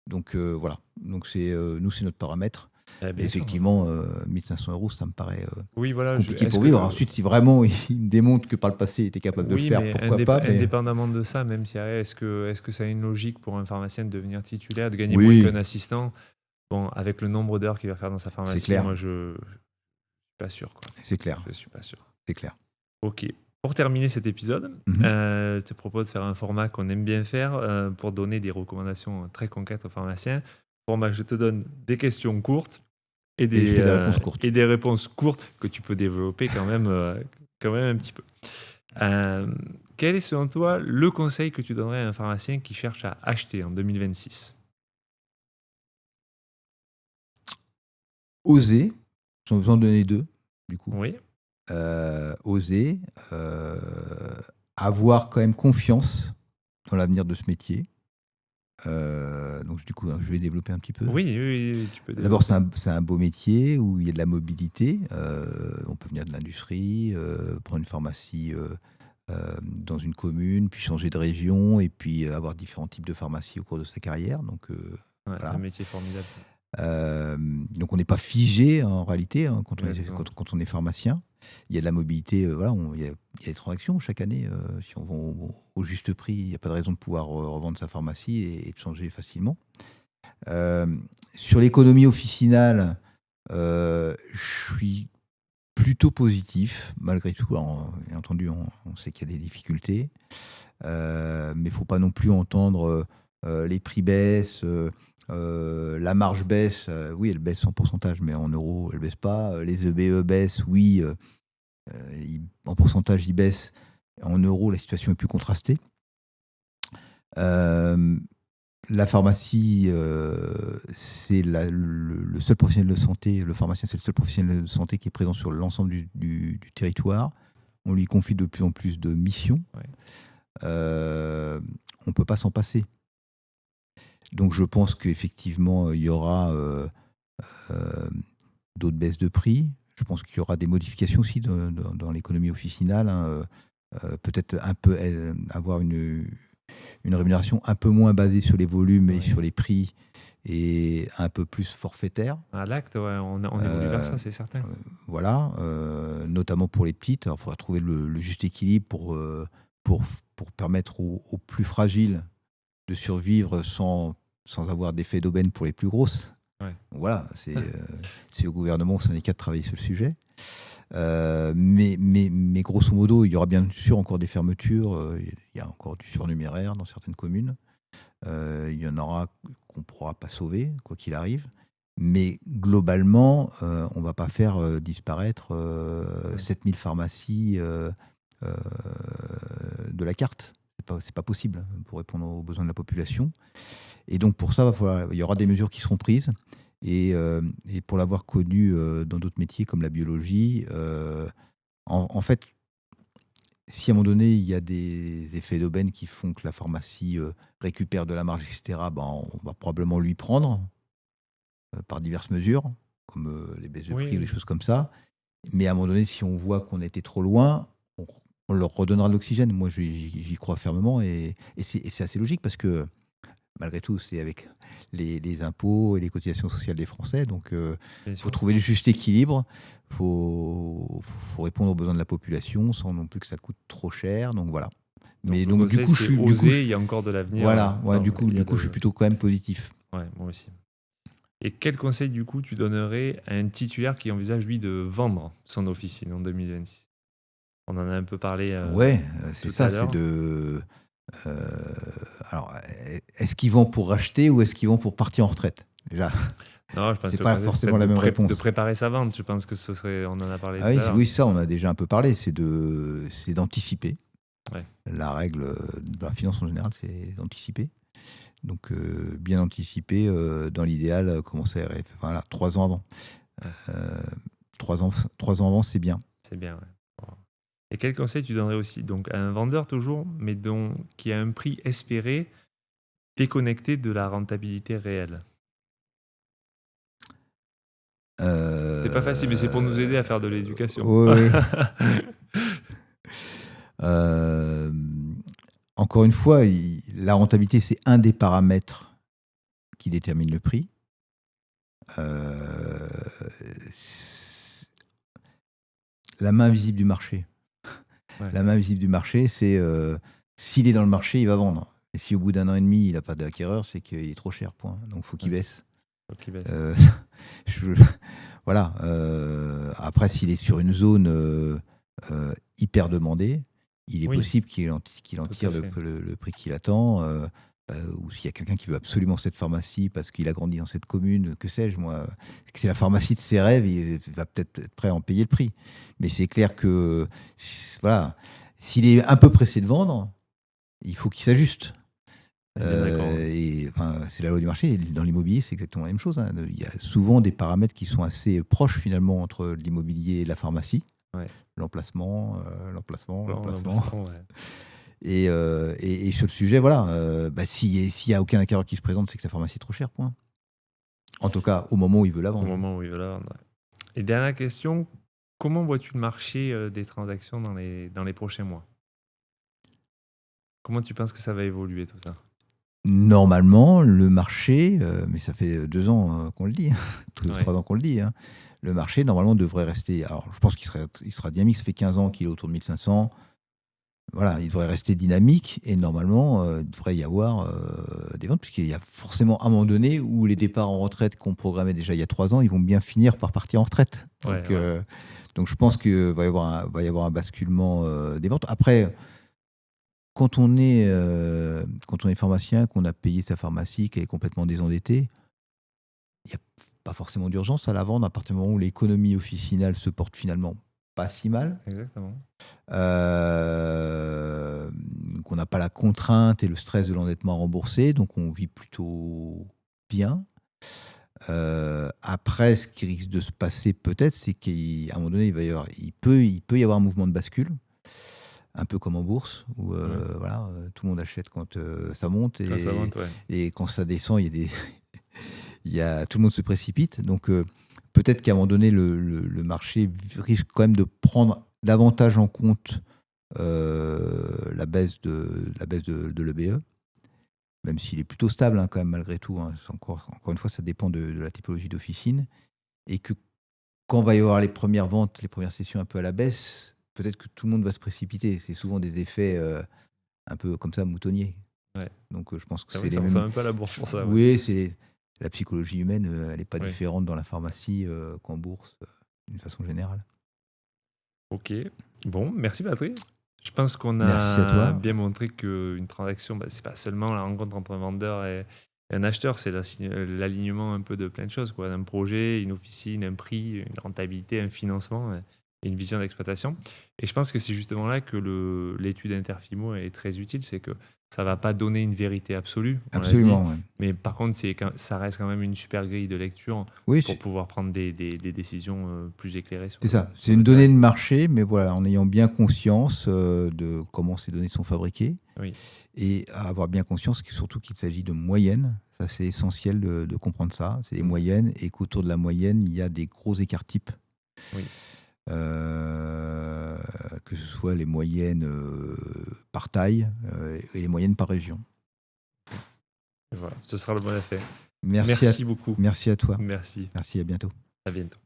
Donc, voilà. Donc, nous, c'est notre paramètre. Eh Et bien sûr. effectivement, 1500 euros, ça me paraît Oui, voilà. compliqué Est-ce pour que- vivre. Ensuite, si vraiment il me démontre que par le passé, il était capable de le Oui, faire, mais pourquoi pas. Mais indépendamment de ça, même si est-ce que ça a une logique pour un pharmacien de devenir titulaire, de gagner moins oui, qu'un assistant? Bon, avec le nombre d'heures qu'il va faire dans sa pharmacie, clair. moi je suis pas sûr, quoi. c'est clair. Je suis pas sûr. C'est clair. Ok. Pour terminer cet épisode, je te propose de faire un format qu'on aime bien faire pour donner des recommandations très concrètes aux pharmaciens. Format, je te donne des questions courtes et Et je fais des réponses courtes. et des réponses courtes que tu peux développer quand même un petit peu. Quel est selon toi le conseil que tu donnerais à un pharmacien qui cherche à acheter en 2026? Oser, j'en vais en donner 2, du coup. Oui, Oser, avoir quand même confiance dans l'avenir de ce métier. Donc, du coup, je vais développer un petit peu. oui, tu peux D'abord, développer. c'est un beau métier où il y a de la mobilité. On peut venir de l'industrie, prendre une pharmacie dans une commune, puis changer de région, et puis avoir différents types de pharmacies au cours de sa carrière. Donc, Ouais, voilà. C'est un métier formidable. Donc on n'est pas figé en réalité quand Exactement. quand on est pharmacien. Il y a de la mobilité, voilà, il y a des transactions chaque année. Si on vend au juste prix, il n'y a pas de raison de pouvoir revendre sa pharmacie et de changer facilement. Sur l'économie officinale, je suis plutôt positif malgré tout. Alors, bien entendu, on sait qu'il y a des difficultés, mais il ne faut pas non plus entendre les prix baissent. La marge baisse, oui, elle baisse en pourcentage, mais en euros, elle baisse pas. Les EBE baissent, oui, en pourcentage, ils baissent. En euros, la situation est plus contrastée. La pharmacie, c'est le seul professionnel de santé, le pharmacien, c'est le seul professionnel de santé qui est présent sur l'ensemble du territoire. On lui confie de plus en plus de missions. Ouais. On ne peut pas s'en passer. Donc je pense qu'effectivement, il y aura d'autres baisses de prix. Je pense qu'il y aura des modifications aussi dans l'économie officinale. Peut-être un peu avoir une rémunération un peu moins basée sur les volumes et sur les prix et un peu plus forfaitaire. À l'acte, ouais, on évolue vers ça, c'est certain. Voilà, notamment pour les petites. Alors, il faudra trouver le juste équilibre pour permettre aux plus fragiles de survivre sans avoir d'effet d'aubaine pour les plus grosses. Ouais. Donc voilà, c'est au gouvernement, au syndicat de travailler sur le sujet. Mais grosso modo, il y aura bien sûr encore des fermetures. Il y a encore du surnuméraire dans certaines communes. Il y en aura qu'on ne pourra pas sauver, quoi qu'il arrive. Mais globalement, on ne va pas faire disparaître 7000 pharmacies de la carte. C'est pas possible pour répondre aux besoins de la population. Et donc pour ça, il y aura des mesures qui seront prises. Et pour l'avoir connu dans d'autres métiers comme la biologie, en fait, si à un moment donné, il y a des effets d'aubaine qui font que la pharmacie récupère de la marge, etc., on va probablement lui prendre par diverses mesures, comme les baisses de prix ou des choses comme ça. Mais à un moment donné, si on voit qu'on a été trop loin, on leur redonnera de l'oxygène. Moi, j'y crois fermement et c'est assez logique parce que malgré tout, c'est avec les impôts et les cotisations sociales des Français. Donc, il faut trouver le juste équilibre. Il faut répondre aux besoins de la population sans non plus que ça coûte trop cher. Donc, voilà. Mais donc, du coup, il y a encore de l'avenir. Voilà. Du coup, je suis plutôt quand même positif. Ouais, moi aussi. Et quel conseil, du coup, tu donnerais à un titulaire qui envisage, lui, de vendre son officine en 2026 ? On en a un peu parlé. C'est ça. C'est de... alors, est-ce qu'ils vont pour racheter ou est-ce qu'ils vont pour partir en retraite ? Déjà, non, je pense c'est pas forcément la même réponse. De préparer sa vente, je pense que ce serait. On en a parlé tout à l'heure. Oui, ça, on a déjà un peu parlé. C'est d'anticiper. Ouais. La règle de la finance en général, c'est d'anticiper. Donc, bien anticiper, dans l'idéal, commencer à 3 ans avant. 3 ans avant, c'est bien. C'est bien, ouais. Et quel conseil tu donnerais aussi donc, à un vendeur toujours, mais qui a un prix espéré déconnecté de la rentabilité réelle ? C'est pas facile, mais c'est pour nous aider à faire de l'éducation. Oui. Euh, Encore une fois, la rentabilité, c'est un des paramètres qui détermine le prix. Euh, la main visible du marché. Ouais. La main visible du marché, c'est s'il est dans le marché, il va vendre. Et si au bout d'1 an et demi, il n'a pas d'acquéreur, c'est qu'il est trop cher, point. Donc il faut qu'il baisse. Faut qu'il baisse. Je- voilà. Après, s'il est sur une zone hyper demandée, il est Oui, possible qu'il en tout tire à fait. le prix qu'il attend. Ou s'il y a quelqu'un qui veut absolument cette pharmacie parce qu'il a grandi dans cette commune, que sais-je, moi, que c'est la pharmacie de ses rêves, il va peut-être être prêt à en payer le prix. Mais c'est clair que, voilà, s'il est un peu pressé de vendre, il faut qu'il s'ajuste. Bien d'accord. Et enfin, c'est la loi du marché. Et dans l'immobilier, c'est exactement la même chose, hein. Il y a souvent des paramètres qui sont assez proches finalement entre l'immobilier et la pharmacie. Ouais. L'emplacement. L'emplacement, ouais. Et sur le sujet, voilà, s'il n'y a aucun acquéreur qui se présente, c'est que sa pharmacie est trop chère, point. En tout cas, au moment où il veut la Au vendre. moment où il veut la vendre. Ouais. Et dernière question, comment vois-tu le marché des transactions dans les prochains mois? Comment tu penses que ça va évoluer tout ça? Normalement, le marché, mais ça fait 2 ans qu'on le dit, hein, Ouais. 3 ans qu'on le dit, hein, le marché, normalement, devrait rester. Alors, je pense qu'il sera dynamique. Ça fait 15 ans qu'il est autour de 1500. Voilà, il devrait rester dynamique et normalement, il devrait y avoir des ventes, puisqu'il y a forcément un moment donné où les départs en retraite qu'on programmait déjà il y a 3 ans, ils vont bien finir par partir en retraite. Ouais, Donc, ouais. donc je pense qu'il va y avoir un basculement des ventes. Après, quand on est pharmacien, qu'on a payé sa pharmacie, qu'elle est complètement désendettée, il n'y a pas forcément d'urgence à la vendre à partir du moment où l'économie officinale se porte finalement pas si mal. Exactement. Qu'on n'a pas la contrainte et le stress de l'endettement remboursé, donc on vit plutôt bien. Après, ce qui risque de se passer peut-être, c'est qu'à un moment donné, il peut y avoir un mouvement de bascule, un peu comme en bourse, où voilà, tout le monde achète quand ça monte Quand ça monte, ouais. et quand ça descend, tout le monde se précipite. Donc peut-être qu'à un moment donné, le marché risque quand même de prendre davantage en compte la baisse de l'EBE, même s'il est plutôt stable, hein, quand même, malgré tout, hein. Encore une fois, ça dépend de la typologie d'officine. Et que quand va y avoir les premières ventes, les premières sessions un peu à la baisse, peut-être que tout le monde va se précipiter. C'est souvent des effets un peu comme ça, moutonniers. Ouais. Donc je pense que C'est c'est vrai, les ça mêmes. ressemble un peu à la bourse pour ça. Ouais. Oui, c'est la psychologie humaine, elle n'est pas Ouais. différente dans la pharmacie qu'en bourse, d'une façon générale. Ok. Bon, merci Patrick. Je pense qu'on Merci à toi. a bien montré qu'une transaction, c'est pas seulement la rencontre entre un vendeur et un acheteur, c'est l'alignement un peu de plein de choses, quoi. Un projet, une officine, un prix, une rentabilité, un financement et une vision d'exploitation. Et je pense que c'est justement là que l'étude Interfimo est très utile, c'est que ça va pas donner une vérité absolue, on l'a dit, Absolument, ouais. mais par contre, ça reste quand même une super grille de lecture Oui, pour pouvoir prendre des décisions plus éclairées. c'est ça. C'est une donnée de marché, mais voilà, en ayant bien conscience de comment ces données sont fabriquées. Oui. Et à avoir bien conscience surtout qu'il s'agit de moyennes. Ça, c'est essentiel de comprendre ça. C'est des moyennes et qu'autour de la moyenne, il y a des gros écarts types. Oui. Que ce soit les moyennes par taille et les moyennes par région. Et voilà, ce sera le bon effet. Merci beaucoup. Merci à toi. Merci. Merci, à bientôt. À bientôt.